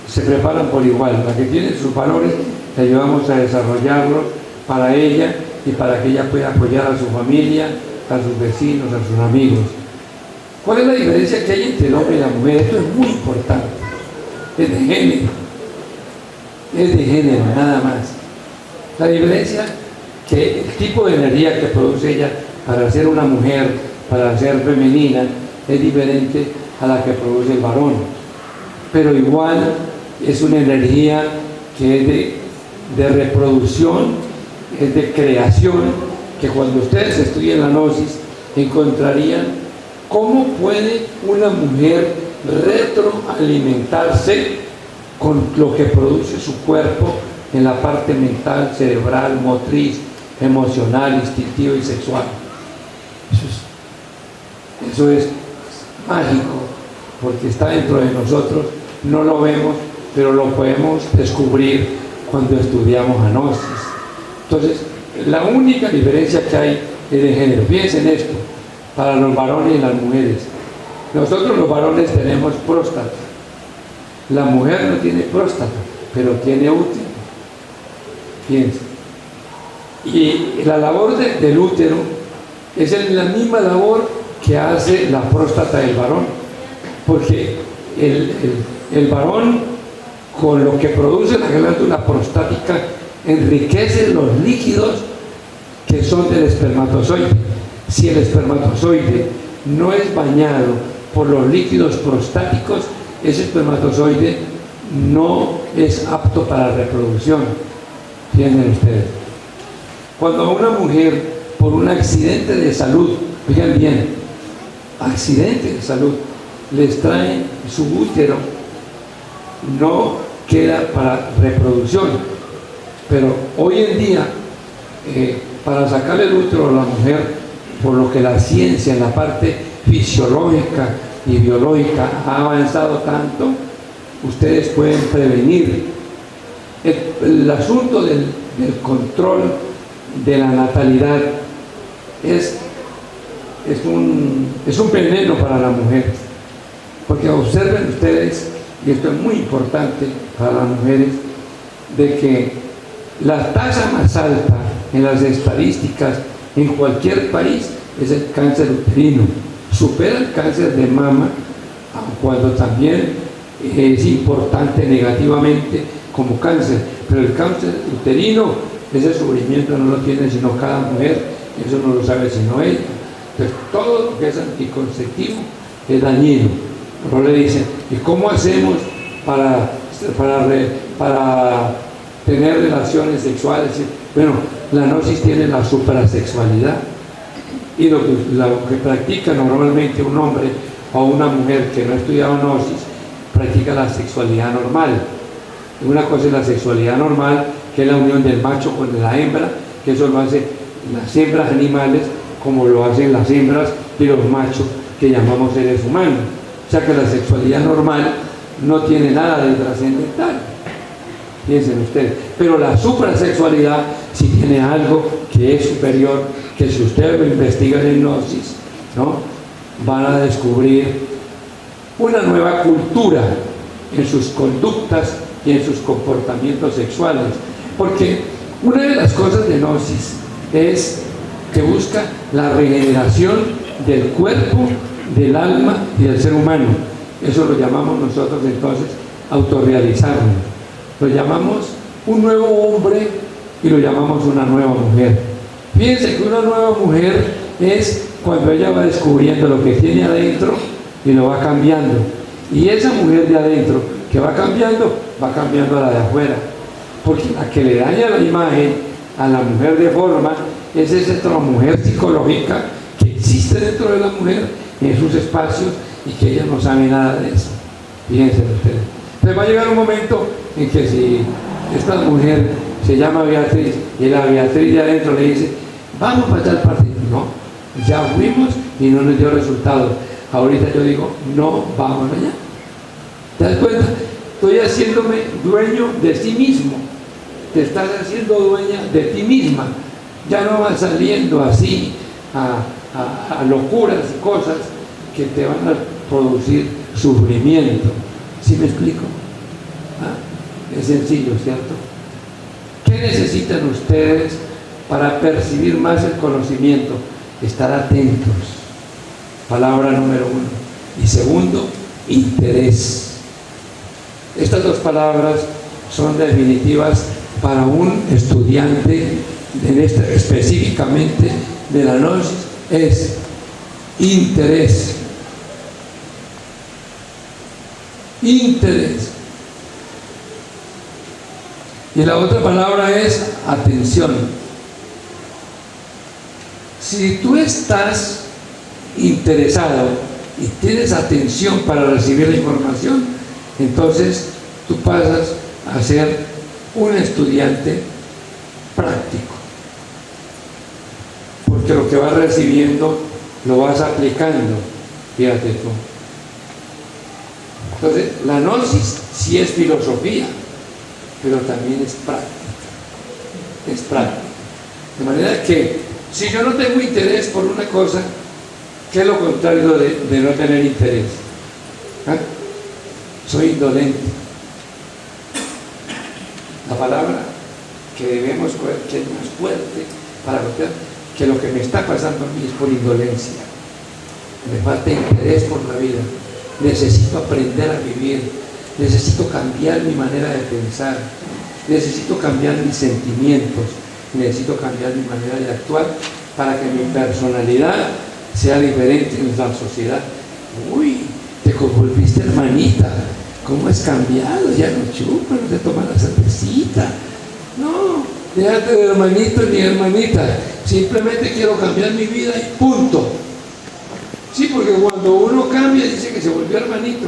se preparan por igual. La que tiene sus valores, le ayudamos a desarrollarlos para ella y para que ella pueda apoyar a su familia, a sus vecinos, a sus amigos. ¿Cuál es la diferencia que hay entre el hombre y la mujer? Esto es muy importante. Es de género. Es de género, nada más. La diferencia que el tipo de energía que produce ella para ser una mujer, para ser femenina, es diferente a la que produce el varón. Pero igual es una energía que es de reproducción, es de creación, que cuando ustedes estudien la gnosis encontrarían cómo puede una mujer retroalimentarse con lo que produce su cuerpo en la parte mental, cerebral, motriz, emocional, instintiva y sexual. Eso es mágico, porque está dentro de nosotros, no lo vemos, pero lo podemos descubrir cuando estudiamos a gnosis. Entonces, la única diferencia que hay es de género. Fíjense en esto, para los varones y las mujeres. Nosotros los varones tenemos próstata. La mujer no tiene próstata, pero tiene útero. Fíjense. Y la labor del útero es la misma labor que hace la próstata del varón, porque el varón, con lo que produce la glándula prostática, enriquece los líquidos que son del espermatozoide. Si el espermatozoide no es bañado por los líquidos prostáticos, ese espermatozoide no es apto para la reproducción. Fíjense ustedes. Cuando a una mujer, por un accidente de salud, fíjense bien, accidente de salud, les traen su útero, no queda para reproducción. Pero hoy en día, para sacarle el útero a la mujer, por lo que la ciencia en la parte fisiológica y biológica ha avanzado tanto, ustedes pueden prevenir. El asunto del control de la natalidad es un veneno para la mujer, porque observen ustedes, y esto es muy importante para las mujeres, de que la tasa más alta en las estadísticas en cualquier país es el cáncer uterino. Supera el cáncer de mama, aun cuando también es importante negativamente como cáncer, pero el cáncer uterino, ese sufrimiento no lo tiene sino cada mujer, eso no lo sabe sino ella. Entonces todo lo que es anticonceptivo es dañino. Pero le dicen, ¿y cómo hacemos para tener relaciones sexuales? Bueno, la gnosis tiene la suprasexualidad, y lo que practica normalmente un hombre o una mujer que no ha estudiado gnosis, practica la sexualidad normal. Una cosa es la sexualidad normal, que es la unión del macho con la hembra, que eso lo hacen las hembras animales, como lo hacen las hembras y los machos que llamamos seres humanos. O sea que la sexualidad normal no tiene nada de trascendental, piensen ustedes, pero la suprasexualidad sí tiene algo que es superior, que si ustedes lo investigan en gnosis, ¿no?, van a descubrir una nueva cultura en sus conductas y en sus comportamientos sexuales, porque una de las cosas de gnosis es que busca la regeneración del cuerpo, del alma y del ser humano. Eso lo llamamos nosotros entonces autorrealizarnos. Lo llamamos un nuevo hombre y lo llamamos una nueva mujer. Fíjense que una nueva mujer es cuando ella va descubriendo lo que tiene adentro y lo va cambiando. Y esa mujer de adentro que va cambiando a la de afuera. Porque la que le daña la imagen a la mujer de forma es esa otra mujer psicológica que existe dentro de la mujer en sus espacios y que ella no sabe nada de eso. Fíjense ustedes. Entonces va a llegar un momento en que si esta mujer se llama Beatriz y la Beatriz de adentro le dice, vamos para tal parte, no, ya fuimos y no nos dio resultado. Ahorita yo digo, no vamos allá. ¿Te das cuenta? Estoy haciéndome dueño de sí mismo. Te estás haciendo dueña de ti misma. Ya no vas saliendo así a locuras y cosas que te van a producir sufrimiento. ¿Sí me explico? Es sencillo, ¿cierto? ¿Qué necesitan ustedes para percibir más el conocimiento? Estar atentos. Palabra número 1. Y segundo, interés. Estas dos palabras son definitivas para un estudiante, específicamente de la gnosis, es interés. Interés. Y la otra palabra es atención. Si tú estás interesado y tienes atención para recibir la información, entonces tú pasas a ser un estudiante práctico, porque lo que vas recibiendo lo vas aplicando. Fíjate tú. Entonces la gnosis sí es filosofía, pero también es práctica. Es práctica. De manera que si yo no tengo interés por una cosa, ¿Qué es lo contrario de no tener interés? ¿Ah? Soy indolente. La palabra que debemos coger, que es más fuerte para golpear, que lo que me está pasando a mí es por indolencia. Me falta interés por la vida. Necesito aprender a vivir. Necesito cambiar mi manera de pensar. Necesito cambiar mis sentimientos. Necesito cambiar mi manera de actuar para que mi personalidad sea diferente en la sociedad. Uy, te volviste hermanita. ¿Cómo has cambiado? Ya no chupas, no te tomas la cervecita. No, déjate de hermanito ni hermanita. Simplemente quiero cambiar mi vida y punto. Sí, porque cuando uno cambia dice que se volvió hermanito.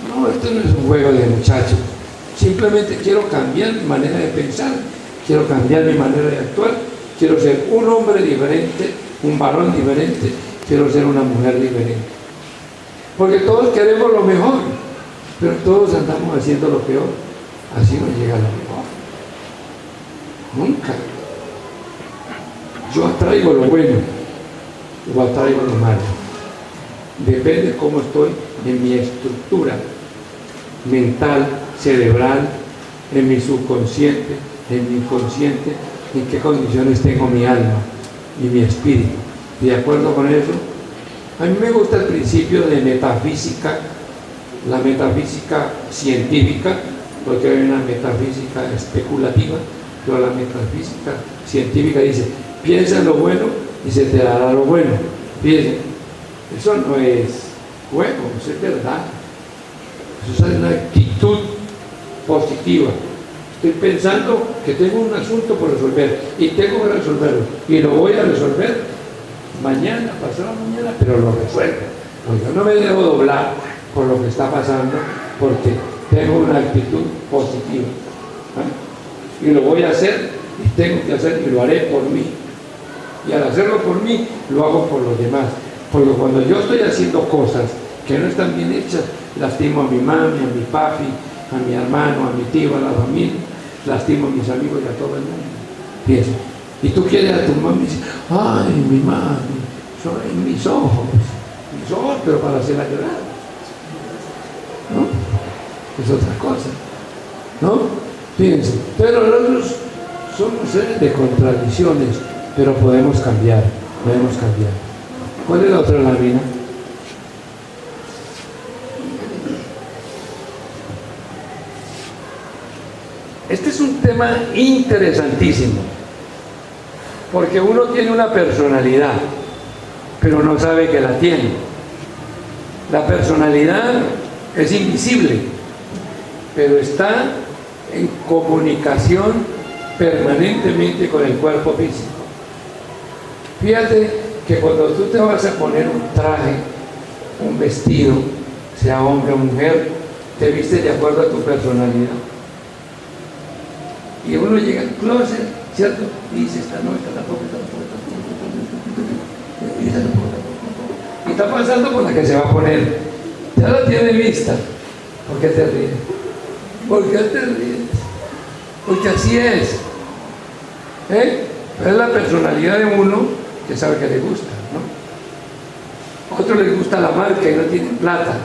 No, esto no es un juego de muchachos. Simplemente quiero cambiar mi manera de pensar, quiero cambiar mi manera de actuar, quiero ser un hombre diferente, un varón diferente, quiero ser una mujer diferente. Porque todos queremos lo mejor, pero todos andamos haciendo lo peor. Así no llega lo mejor. Nunca. Yo atraigo lo bueno o atraigo lo malo. Depende cómo estoy en mi estructura mental, cerebral, en mi subconsciente, en mi inconsciente, en qué condiciones tengo mi alma y mi espíritu. ¿De acuerdo con eso? A mí me gusta el principio de metafísica, la metafísica científica, porque hay una metafísica especulativa, pero la metafísica científica dice, piensa en lo bueno y se te dará lo bueno. Fíjense, eso no es juego, eso es verdad. Eso es una actitud positiva. Estoy pensando que tengo un asunto por resolver y tengo que resolverlo y lo voy a resolver mañana, pasado mañana, pero lo resuelvo. Porque no me debo doblar por lo que está pasando porque tengo una actitud positiva. ¿Ah? Y lo voy a hacer y tengo que hacer y lo haré por mí. Y al hacerlo por mí, lo hago por los demás. Porque cuando yo estoy haciendo cosas que no están bien hechas, lastimo a mi mami, a mi papi, a mi hermano, a mi tío, a la familia, lastimo a mis amigos y a todo el mundo. Pienso. Y tú quieres a tu mami y dices, ay, mi mami, son mis ojos, pero para hacerla llorar. ¿No? Es otra cosa. ¿No? Fíjense. Pero nosotros somos seres de contradicciones, pero podemos cambiar. ¿Cuál es la otra lámina? Este es un tema interesantísimo, porque uno tiene una personalidad, pero no sabe que la tiene. La personalidad es invisible, pero está en comunicación permanentemente con el cuerpo físico. Fíjate que cuando tú te vas a poner un traje, un vestido, sea hombre o mujer, te vistes de acuerdo a tu personalidad. Y uno llega al closet, ¿cierto? Y dice, esta no, esta tampoco. Y está pasando por la que se va a poner. Ya la tiene vista. ¿Por qué te ríes? ¿Por qué te ríes? Porque así es. Es la personalidad de uno que sabe que le gusta, ¿no? A otros les gusta la marca y no tienen plata.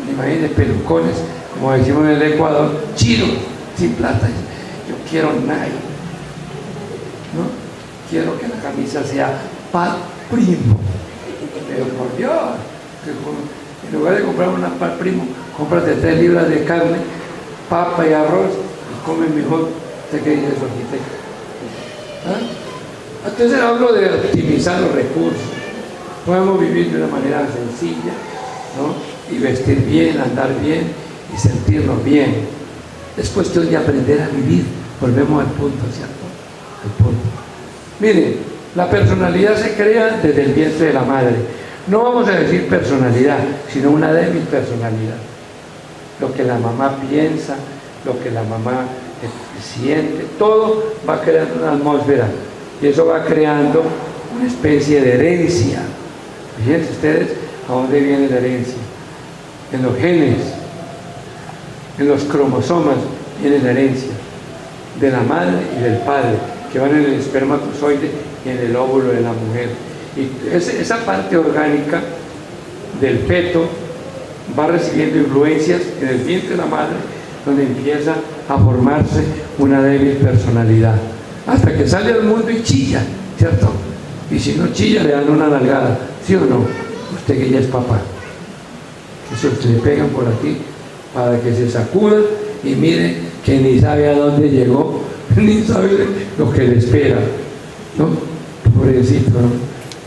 Imagínense pelucones, como decimos en el Ecuador, chinos, sin plata. Yo quiero Nike, ¿no? Quiero que la camisa sea Pat Primo. Pero por Dios, en lugar de comprar una Pat Primo, cómprate 3 libras de carne, papa y arroz y come mejor. ¿Usted qué dice eso, arquitecto? ¿Ah? Entonces hablo de optimizar los recursos. Podemos vivir de una manera sencilla, ¿no? Y vestir bien, andar bien y sentirnos bien. Es cuestión de aprender a vivir. Volvemos al punto, ¿cierto? El punto. Miren, la personalidad se crea desde el vientre de la madre. No vamos a decir personalidad, sino una débil personalidad. Lo que la mamá piensa, lo que la mamá siente, todo va creando una atmósfera. Y eso va creando una especie de herencia. Fíjense ustedes a dónde viene la herencia. En los genes, en los cromosomas viene la herencia de la madre y del padre, que van en el espermatozoide y en el óvulo de la mujer. Y esa parte orgánica del feto va recibiendo influencias en el vientre de la madre, donde empieza a formarse una débil personalidad, hasta que sale al mundo y chilla, ¿cierto? Y si no chilla, le dan una nalgada, ¿sí o no? Usted que ya es papá, eso le pegan por aquí para que se sacuda y mire que ni sabe a dónde llegó, ni sabe lo que le espera, ¿no? Pobrecito, ¿no?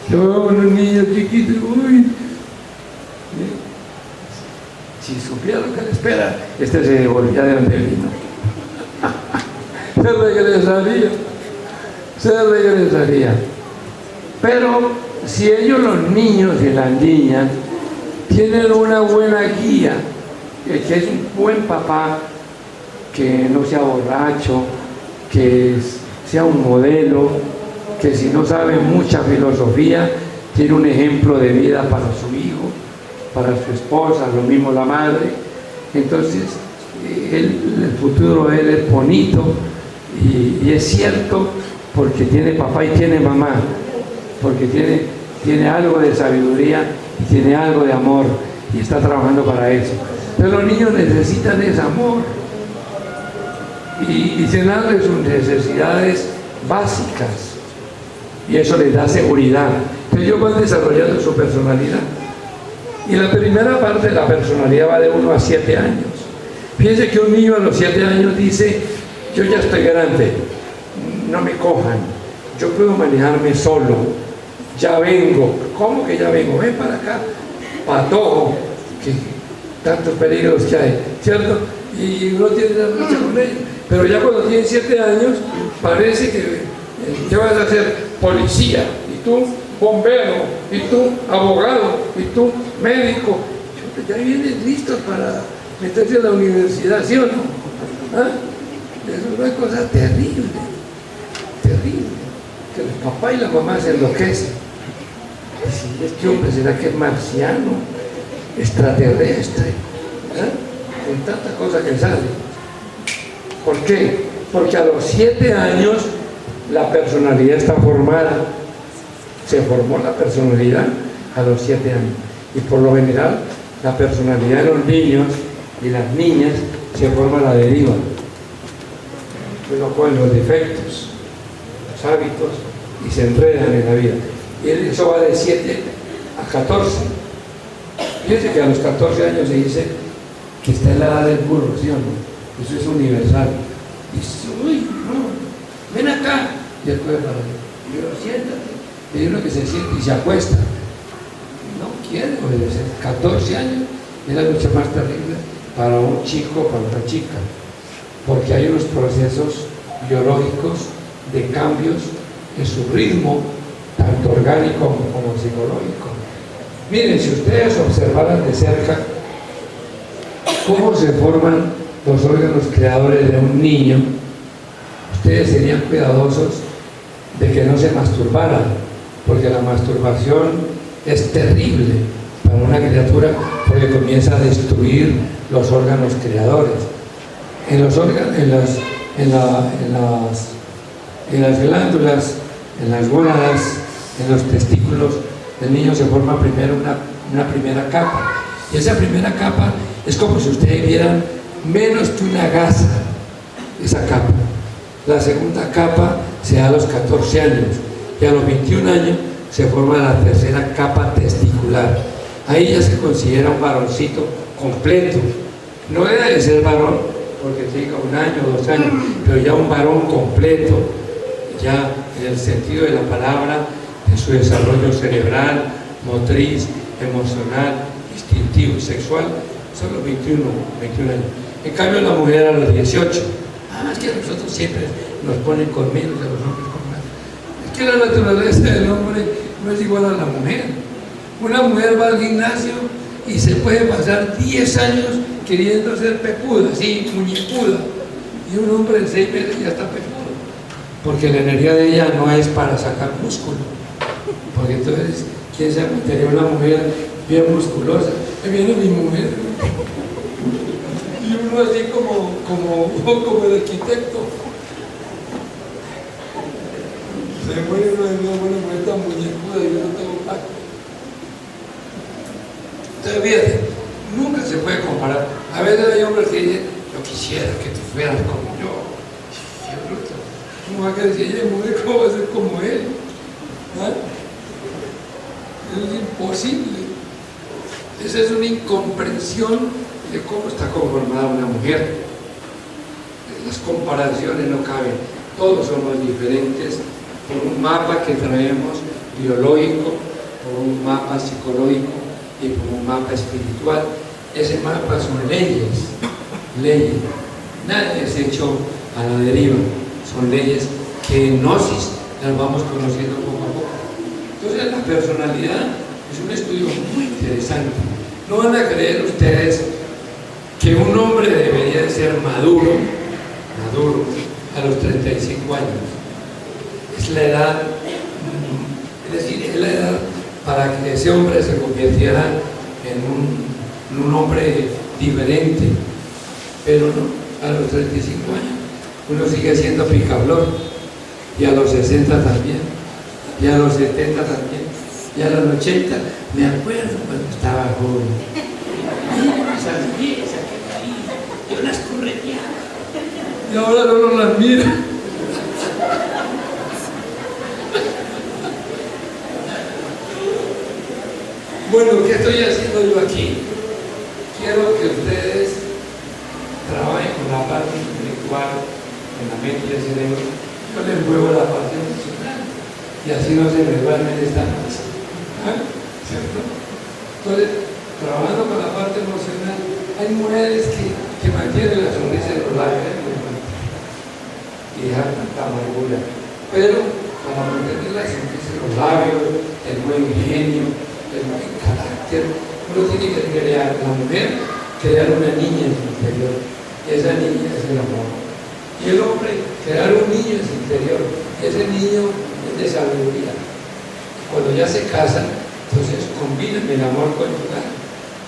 Yo veo a unos niños chiquitos, uy, si supiera lo que le espera, este se devolvía de donde vino. Se regresaría. Pero si ellos, los niños y las niñas, tienen una buena guía, que es un buen papá, que no sea borracho, que sea un modelo, que si no sabe mucha filosofía, tiene un ejemplo de vida para su hijo, para su esposa, lo mismo la madre. Entonces, el futuro de él es bonito y es cierto porque tiene papá y tiene mamá, porque tiene algo de sabiduría y tiene algo de amor y está trabajando para eso. Pero los niños necesitan ese amor y llenarle sus necesidades básicas y eso les da seguridad. Entonces ellos van desarrollando su personalidad. Y la primera parte de la personalidad va de 1 a 7 años. Fíjense que un niño a los 7 años dice, yo ya estoy grande, no me cojan, yo puedo manejarme solo, ya vengo. ¿Cómo que ya vengo? Ven para acá, patojo, que tantos peligros que hay, ¿cierto? Y uno tiene la lucha con ellos. Pero ya cuando tiene 7 años, parece que vas a ser policía, y tú bombero, y tú abogado, y tú médico. Ya vienen listos para meterse a la universidad, ¿sí o no? ¿Ah? Es una cosa terrible, terrible, que el papá y la mamá se enloquecen. Y si este hombre será que es marciano, extraterrestre, con tanta cosa que sale. ¿Por qué? Porque a los 7 años la personalidad está formada. Se formó la personalidad a los 7 años. Y por lo general, la personalidad de los niños y las niñas se forma a la deriva. Luego con los defectos, los hábitos, y se enredan en la vida. Y eso va de 7 a 14. Fíjense que a los 14 años se dice que está en la edad del burro, ¿sí o no? Eso es universal. Y dice, uy, no, ven acá. Y él puede parar. Y yo, siéntate. Y hay uno que se siente y se acuesta. No quiere obedecer. 14 años es la lucha más terrible para un chico o para una chica. Porque hay unos procesos biológicos de cambios en su ritmo, tanto orgánico como psicológico. Miren, si ustedes observaran de cerca cómo se forman los órganos creadores de un niño, ustedes serían cuidadosos de que no se masturbaran, porque la masturbación es terrible para una criatura porque comienza a destruir los órganos creadores. En los órganos, en las glándulas, en las gónadas, en los testículos del niño se forma primero una primera capa. Y esa primera capa es como si ustedes vieran menos que una gasa, esa capa. La segunda capa se da a los 14 años y a los 21 años se forma la tercera capa testicular. Ahí ya se considera un varoncito completo. No debe de ser varón porque tenga 1 año o 2 años, pero ya un varón completo, ya en el sentido de la palabra, en su desarrollo cerebral, motriz, emocional, instintivo y sexual, son los 21 años. En cambio la mujer a los 18, es que nosotros siempre nos ponen con menos de los hombres con más. Es que la naturaleza del hombre no es igual a la mujer. Una mujer va al gimnasio y se puede pasar 10 años queriendo ser pepuda, así, muñecuda, y un hombre en 6 meses ya está pepudo, porque la energía de ella no es para sacar músculo, porque entonces, ¿quién se metería una mujer bien musculosa? Ahí viene mi mujer, y uno así como el arquitecto, se muere una mujer tan muñecuda y yo no tengo pacto. Entonces, fíjate, nunca se puede comparar. A veces hay hombres que dicen, yo quisiera que tú fueras como yo. Qué bruto. ¿Cómo va a decir ella, mujer, cómo va a ser como él? ¿Ah? Es imposible. Esa es una incomprensión de cómo está conformada una mujer. Las comparaciones no caben. Todos somos diferentes por un mapa que traemos biológico, por un mapa psicológico y por un mapa espiritual. Ese mapa son leyes, leyes. Nadie es hecho a la deriva. Son leyes que en gnosis las vamos conociendo poco a poco. Entonces la personalidad es un estudio muy interesante. No van a creer ustedes que un hombre debería de ser maduro a los 35 años. Es la edad, es decir, es la edad para que ese hombre se convirtiera en un hombre diferente. Pero no, a los 35 años uno sigue siendo picaflor, y a los 60 también, y a los 70 también, y a los 80, me acuerdo cuando estaba joven. Esas piezas que caí, yo las correteaba, y ahora no las miro. Bueno, ¿qué estoy haciendo yo aquí? Quiero que ustedes trabajen con la parte intelectual, en la mente y el cerebro. Yo les muevo la parte emocional y así no se me duermen esta noche. ¿Ah? ¿Cierto? Entonces, trabajando con la parte emocional, hay mujeres que mantienen la sonrisa de los labios y dejan tanta amargura. Pero para mantener la sonrisa de los labios, el buen genio, el buen carácter, uno tiene que crear, la mujer, crear una niña en su interior. Esa niña es el amor. Y el hombre, crear un niño en su interior. Ese niño es de sabiduría. Cuando ya se casan, entonces combinan el amor conyugal.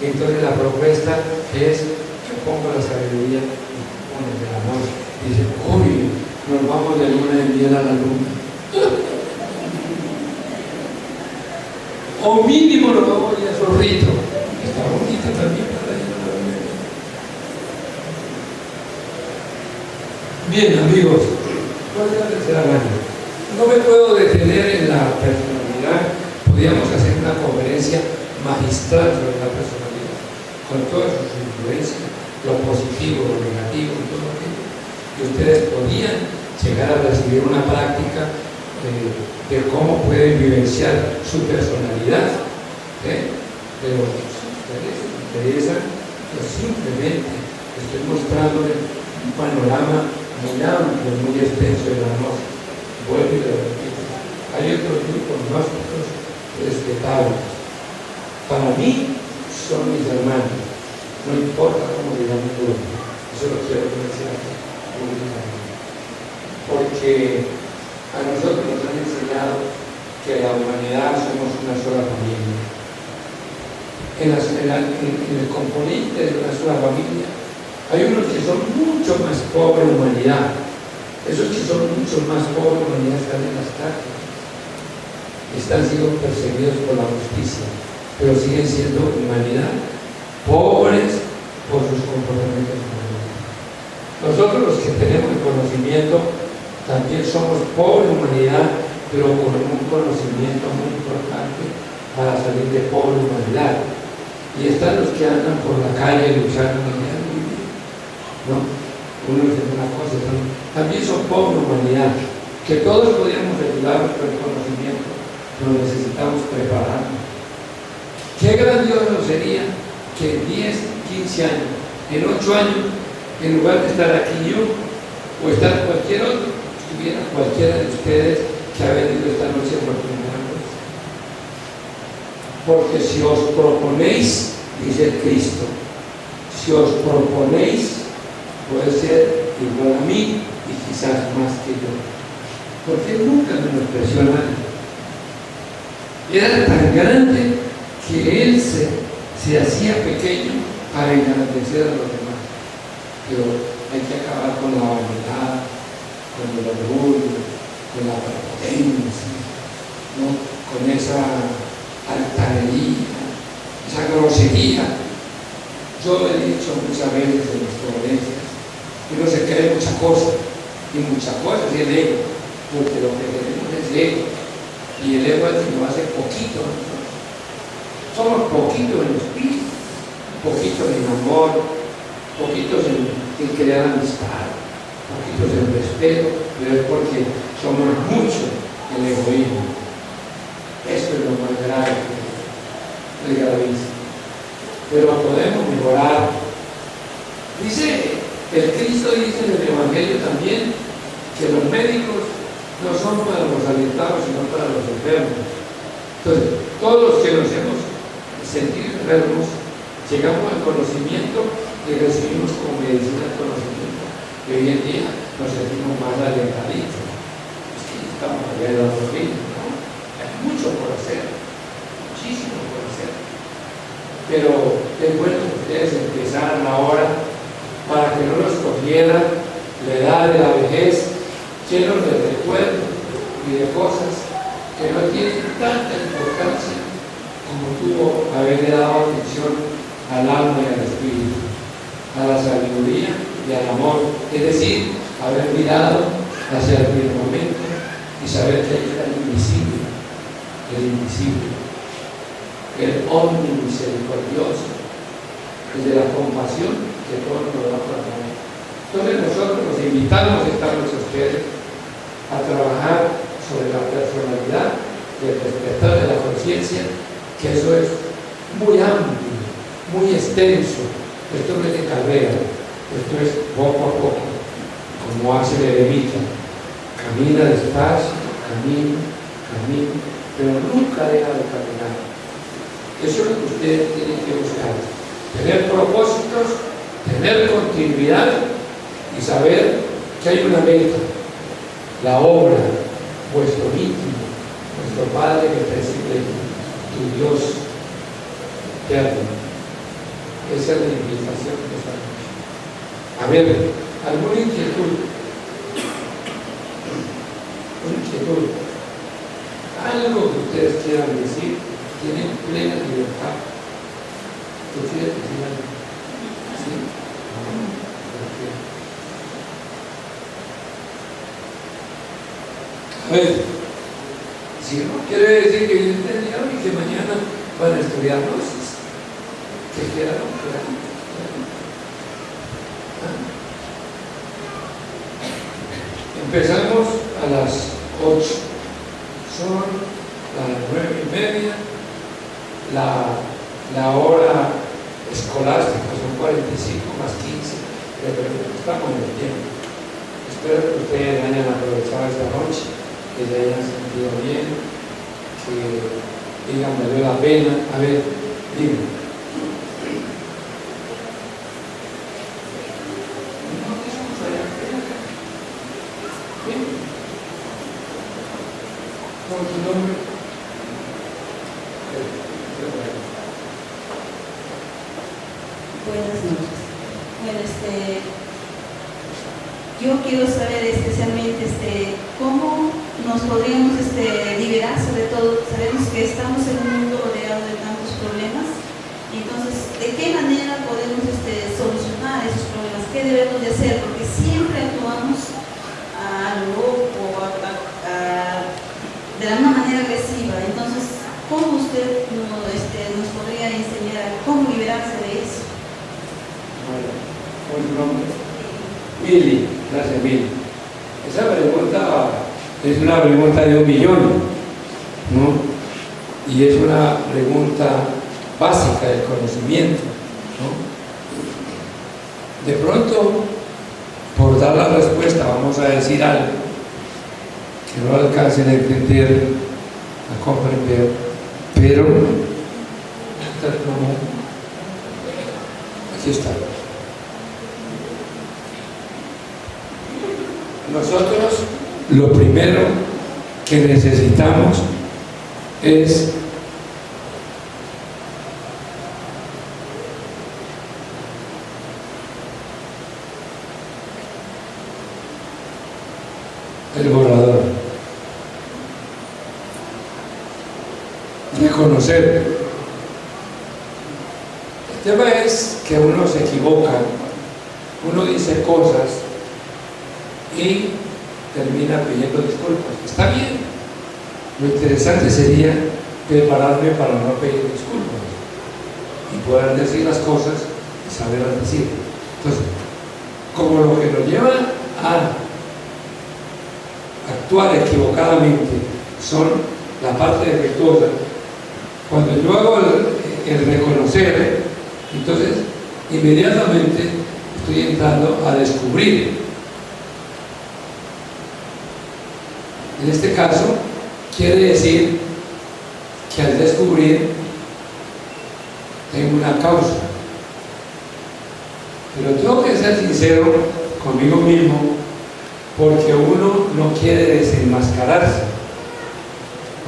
Y entonces la propuesta es: yo pongo la sabiduría y tú pones el amor. Dice, uy, nos vamos de luna de miel a la luna. O mínimo nos vamos ya a Zorrito. Está bonito también para ir a la luna. Bien, amigos, ¿cuál es la tercera gana? No me puedo detener en la personalidad. Podríamos hacer una conferencia magistral sobre la personalidad, con todas sus influencias, lo positivo, lo negativo, todo aquello. Y ustedes podían llegar a recibir una práctica de cómo pueden vivenciar su personalidad. Pero si ustedes les interesa, yo simplemente estoy mostrándoles un panorama muy amplio, muy extenso de la gnosis. Vuelvo y lo repito. Hay otros grupos gnósticos respetables. Para mí son mis hermanos, no importa cómo digamos uno. Eso lo quiero decir públicamente. Porque a nosotros nos han enseñado que la humanidad somos una sola familia. En el componente de una sola familia hay unos que son mucho más pobres de humanidad. Esos que son mucho más pobres de humanidad están en las cárceles. Están siendo perseguidos por la justicia, pero siguen siendo humanidad, pobres por sus comportamientos humanos. Nosotros los que tenemos el conocimiento también somos pobres de humanidad, pero con un conocimiento muy importante para salir de pobre humanidad. Y están los que andan por la calle luchando en el vivir, ¿no? Uno dice una cosa, también son pobres de humanidad, que todos podríamos ayudarnos con el conocimiento, pero necesitamos prepararnos. Qué grandioso sería que en 10, 15 años, en 8 años, en lugar de estar aquí yo, o estar cualquier otro, estuviera cualquiera de ustedes que ha venido esta noche por primera vez. Porque si os proponéis, dice Cristo, si os proponéis, puede ser igual a mí y quizás más que yo. Porque nunca menospreció a nadie. Era tan grande que él se hacía pequeño para engrandecer a los demás. Pero hay que acabar con la vanidad, con el orgullo, con la prepotencia, ¿no? Con esa altanería esa grosería. Yo he dicho muchas veces en mis conferencias que uno se cree muchas cosas, y muchas cosas es el ego, porque lo que tenemos es ego, y el ego es el que nos hace poquito. Somos poquitos en espíritu, poquitos en amor, poquitos en crear amistad, poquitos en respeto, pero es porque somos mucho en egoísmo. Esto es lo más grave, es gravísimo. Pero podemos mejorar. Dice, el Cristo dice en el Evangelio también que los médicos no son para los alentados, sino para los enfermos. Entonces, todos los que nos hemos sentido enfermos, llegamos al conocimiento y recibimos como medicina el conocimiento. Y hoy en día nos sentimos más alentaditos. Sí, estamos allá de la vida, ¿no? Hay mucho por hacer, muchísimo por hacer. Pero es bueno que ustedes empezaran ahora para que no los cogiera la edad de la vejez llenos de recuerdos y de cosas que no tienen tanta importancia como tuvo haberle dado atención al alma y al espíritu, a la sabiduría y al amor, es decir, haber mirado hacia el firmamento y saber que ahí está el invisible, el omnimisericordioso, el de la compasión que todo nos da por amor. Entonces nosotros los invitamos a estar con ustedes a trabajar sobre la personalidad y el despertar de la conciencia, que eso es muy amplio, muy extenso. Esto no es de carrera, esto es poco a poco, como hace el eremita. Camina despacio, camina, pero nunca deja de caminar. Eso es lo que ustedes tienen que buscar. Tener propósitos, tener continuidad y saber que hay una meta, la obra, vuestro íntimo, vuestro Padre que preside, tu Dios eterno. Esa es la invitación de esta noche. A ver, ¿alguna inquietud? Algo que ustedes quieran decir, tienen plena libertad. ¿Tú quieres decir algo? ¿Sí? A ver, si no quiere decir que yo entendí hoy y que mañana van a estudiar gnosis, que quedaron por ahí. Empezamos a las 8, son las 9:30, la hora escolástica son 45 más 15, pero estamos en el tiempo. Espero que ustedes hayan aprovechado esta noche, que se hayan sentido bien, que digan, valió la pena. A ver, díganme. ¿Con tu nombre? Buenas noches. Bueno, yo quiero saber especialmente cómo nos podríamos liberar, sobre todo, sabemos que estamos en un mundo rodeado de tantos problemas, entonces, ¿de qué manera podemos solucionar esos problemas? ¿Qué debemos de hacer? Porque siempre actuamos a lo loco, de la misma manera agresiva. Entonces, ¿cómo usted nos podría enseñar cómo liberarse de eso? ¿Cuál es tu nombre? Mili, gracias Mili. Esa pregunta es una pregunta de 1.000.000, ¿no? Y es una pregunta básica del conocimiento, ¿no? De pronto, por dar la respuesta, vamos a decir algo que no alcancen a entender, a comprender, pero aquí está. Nosotros lo primero que necesitamos es el borrador. Reconocer El tema es que uno se equivoca, uno dice cosas y termina pidiendo disculpas. Está bien. Lo interesante sería prepararme para no pedir disculpas y poder decir las cosas y saberlas decir. Entonces, como lo que nos lleva a actuar equivocadamente son la parte defectuosa, cuando yo hago el reconocer, entonces inmediatamente estoy entrando a descubrir. En este caso, quiere decir que al descubrir tengo una causa. Pero tengo que ser sincero conmigo mismo, porque uno no quiere desenmascararse.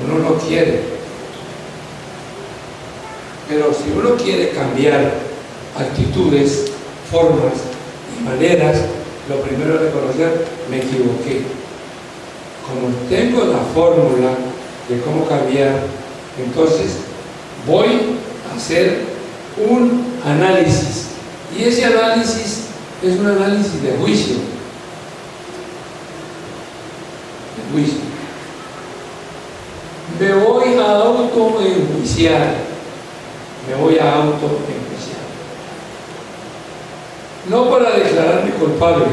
Uno no quiere. Pero si uno quiere cambiar actitudes, formas y maneras, lo primero es reconocer, me equivoqué. Como tengo la fórmula de cómo cambiar, entonces voy a hacer un análisis. Y ese análisis es un análisis de juicio. De juicio. Me voy a autoenjuiciar. Me voy a autoenjuiciar. No para declararme culpable,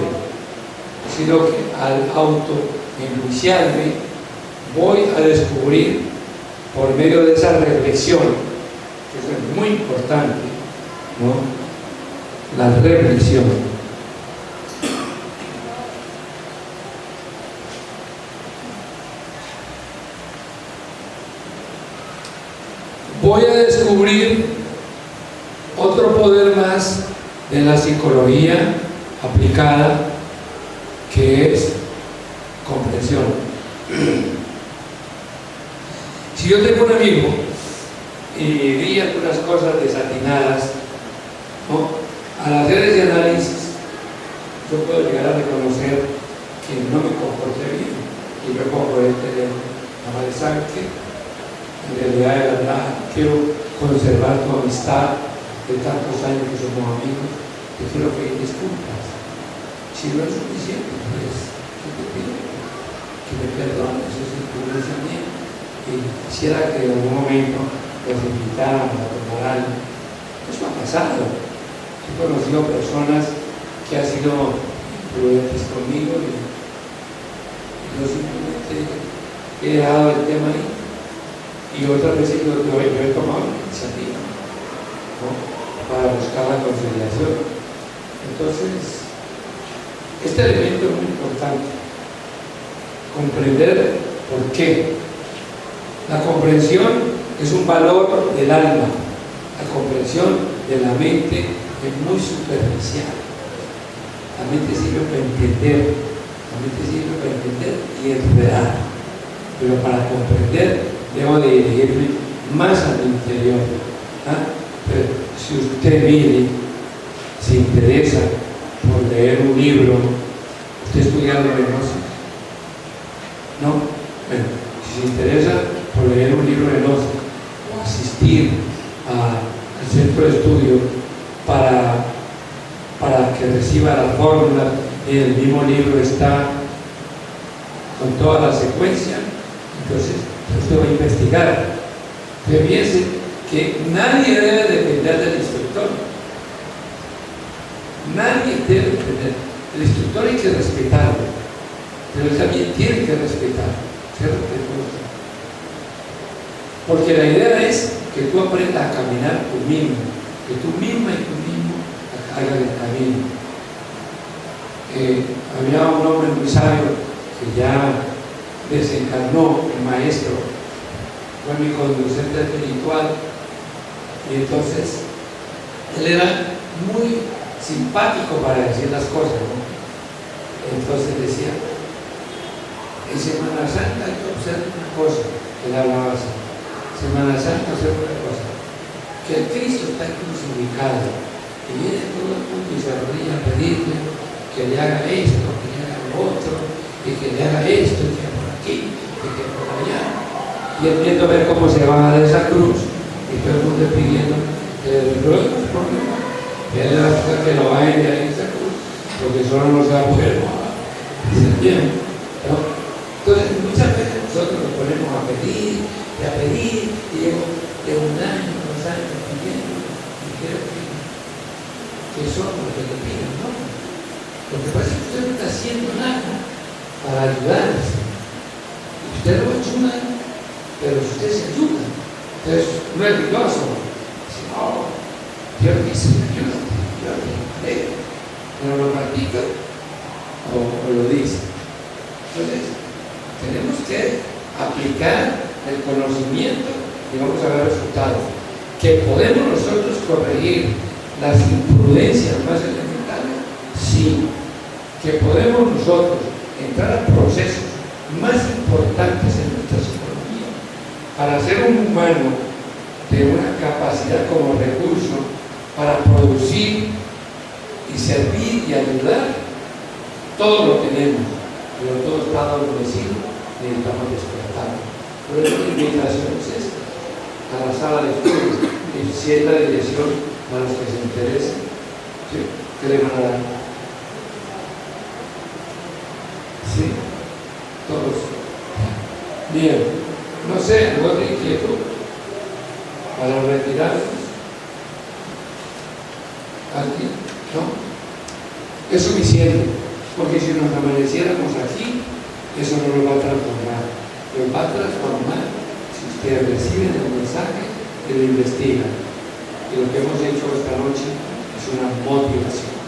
sino que al autoenjuiciarme voy a descubrir por medio de esa reflexión, que eso es muy importante, ¿no? La reflexión. Voy a descubrir otro poder más de la psicología aplicada, que es comprensión. Si yo tengo un amigo y di algunas cosas desatinadas, ¿no? Al hacer ese análisis, yo puedo llegar a reconocer que no me comporté bien y me pongo el teléfono. Además, ¿saben qué? En realidad, de verdad, quiero conservar tu amistad de tantos años que somos amigos, te quiero pedir disculpas. Si no es suficiente, pues, yo te pido que me perdones, eso es tu pensamiento. Y quisiera que en algún momento los invitaran a tomar algo. Eso ha pasado. He conocido personas que han sido prudentes conmigo y yo simplemente he dejado el tema ahí. Y otras veces yo he tomado la iniciativa, ¿no? Para buscar la conciliación. Entonces, este elemento es muy importante. Comprender por qué. La comprensión es un valor del alma. La comprensión de la mente es muy superficial. La mente sirve para entender, y enredar. Pero para comprender debo de dirigirme más al interior. Pero si usted mire, se interesa por leer un libro, usted estudia los negocios, ¿no? Bueno, si se interesa por leer un libro de negocios o asistir al centro de estudio para que reciba la fórmula, y en el mismo libro está con toda la secuencia, entonces usted va a investigar. Pero fíjense que nadie debe depender del instructor. Nadie debe depender. El instructor hay que respetarlo, pero él también tiene que respetar, ser respetuoso. Porque la idea es que tú aprendas a caminar tú mismo, que tú misma y tú mismo hagas el camino. Había un hombre muy sabio que ya desencarnó, el maestro, fue mi conducente espiritual, y entonces él era muy simpático para decir las cosas, ¿no? Entonces decía, en Semana Santa hay que observar una cosa, él hablaba así, Semana Santa observa una cosa, que el Cristo está crucificado, y viene todo el mundo y se arrodilla a pedirle que le haga esto, que le haga lo otro, y que le haga esto, y que por aquí, y que por allá, y él viendo ver cómo se baja de esa cruz, y todo el mundo pidiendo que le rueguen por que haya las cosas que lo bajen de ahí, porque solo no se va a poder mover. ¿Se entiende? ¿No? Entonces, muchas veces nosotros nos ponemos a pedir, y llevo de un año, 2 años pidiendo, y creo que somos los que le piden, ¿no? Lo que pasa es que usted no está haciendo nada para ayudarse. Usted lo ha hecho un año, pero usted se ayuda. Entonces, no es ruidoso. Dice, no, Dios dice, ayúdate, no lo practica o lo dice. Entonces, tenemos que aplicar el conocimiento y vamos a ver resultados. Que podemos nosotros corregir las imprudencias más elementales, sí. Que podemos nosotros entrar a procesos más importantes en nuestra psicología para ser un humano de una capacidad como recurso para producir y servir y ayudar. Todo lo tenemos, pero todo está adormecido, necesitamos despertar. Por eso la invitación es esta, a la sala de estudios, y si es la dirección a los que se interesen, ¿sí? ¿Qué le van a dar? Sí, todos. Bien, no sé, ¿alguna inquietud para retirarnos? ¿Alguien? ¿No? Es suficiente, porque si nos amaneciéramos aquí, eso no nos va a transformar. Nos va a transformar si ustedes reciben el mensaje y lo investigan. Y lo que hemos hecho esta noche es una motivación.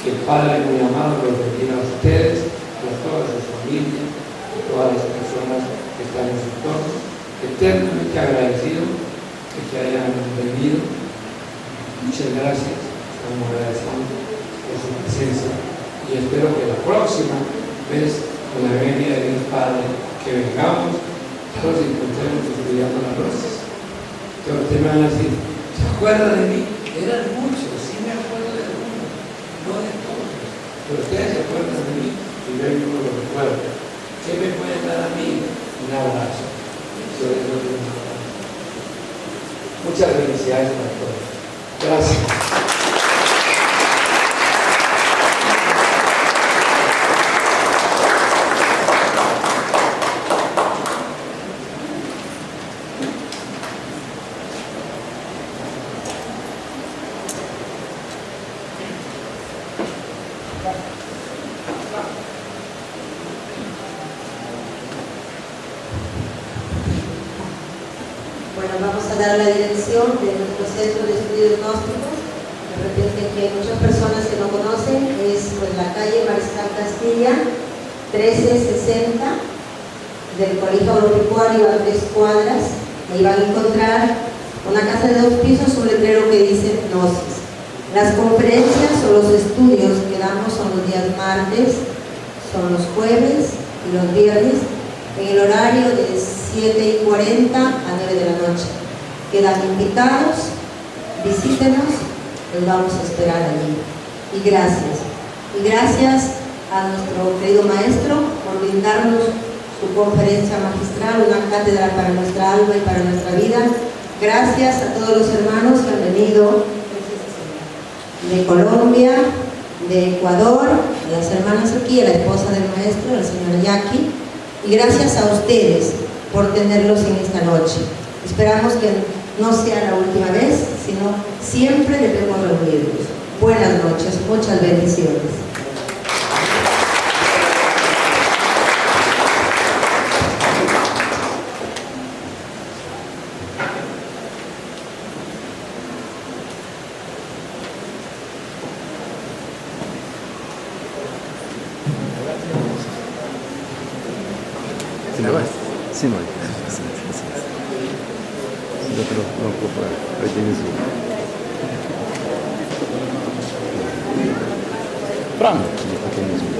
Que el Padre muy amado los bendiga a ustedes, a todas sus familias, a todas las personas que están en su entorno, eternamente agradecido de que hayan venido. Muchas gracias, estamos agradeciendo por su presencia y espero que la próxima vez, con la venida de Dios Padre, que vengamos, ya nos encontremos estudiando las rosas. Entonces ustedes me van a decir, ¿se acuerda de mí? Eran muchos, sí me acuerdo de algunos, no de todos, pero ustedes se acuerdan de mí y yo no lo recuerdo. ¿Qué me pueden dar a mí? Un abrazo. Eso es lo que me da. Muchas felicidades para todos. Gracias. Bueno, vamos a dar la dirección de nuestro centro de estudios gnósticos. De repente aquí hay muchas personas que no conocen. Es pues, la calle Mariscal Castilla, 1360, del Colegio Agropecuario a 3 cuadras. Ahí van a encontrar una casa de 2 pisos, un letrero que dice Gnosis. Las conferencias o los estudios que damos son los días martes, son los jueves y los viernes, en el horario de 7:40 a 9 de la noche. Quedan invitados, visítenos, los vamos a esperar allí. Y gracias. Y gracias a nuestro querido maestro por brindarnos su conferencia magistral, una cátedra para nuestra alma y para nuestra vida. Gracias a todos los hermanos que han venido de Colombia, de Ecuador, a las hermanas aquí, a la esposa del maestro, la señora Jackie. Y gracias a ustedes por tenerlos en esta noche. Esperamos que no sea la última vez, sino siempre debemos reunirnos. Buenas noches, muchas bendiciones. Sí, no hay. Yo creo que no ocupa. Ahí tienes uno. Fran. Aquí tienes uno.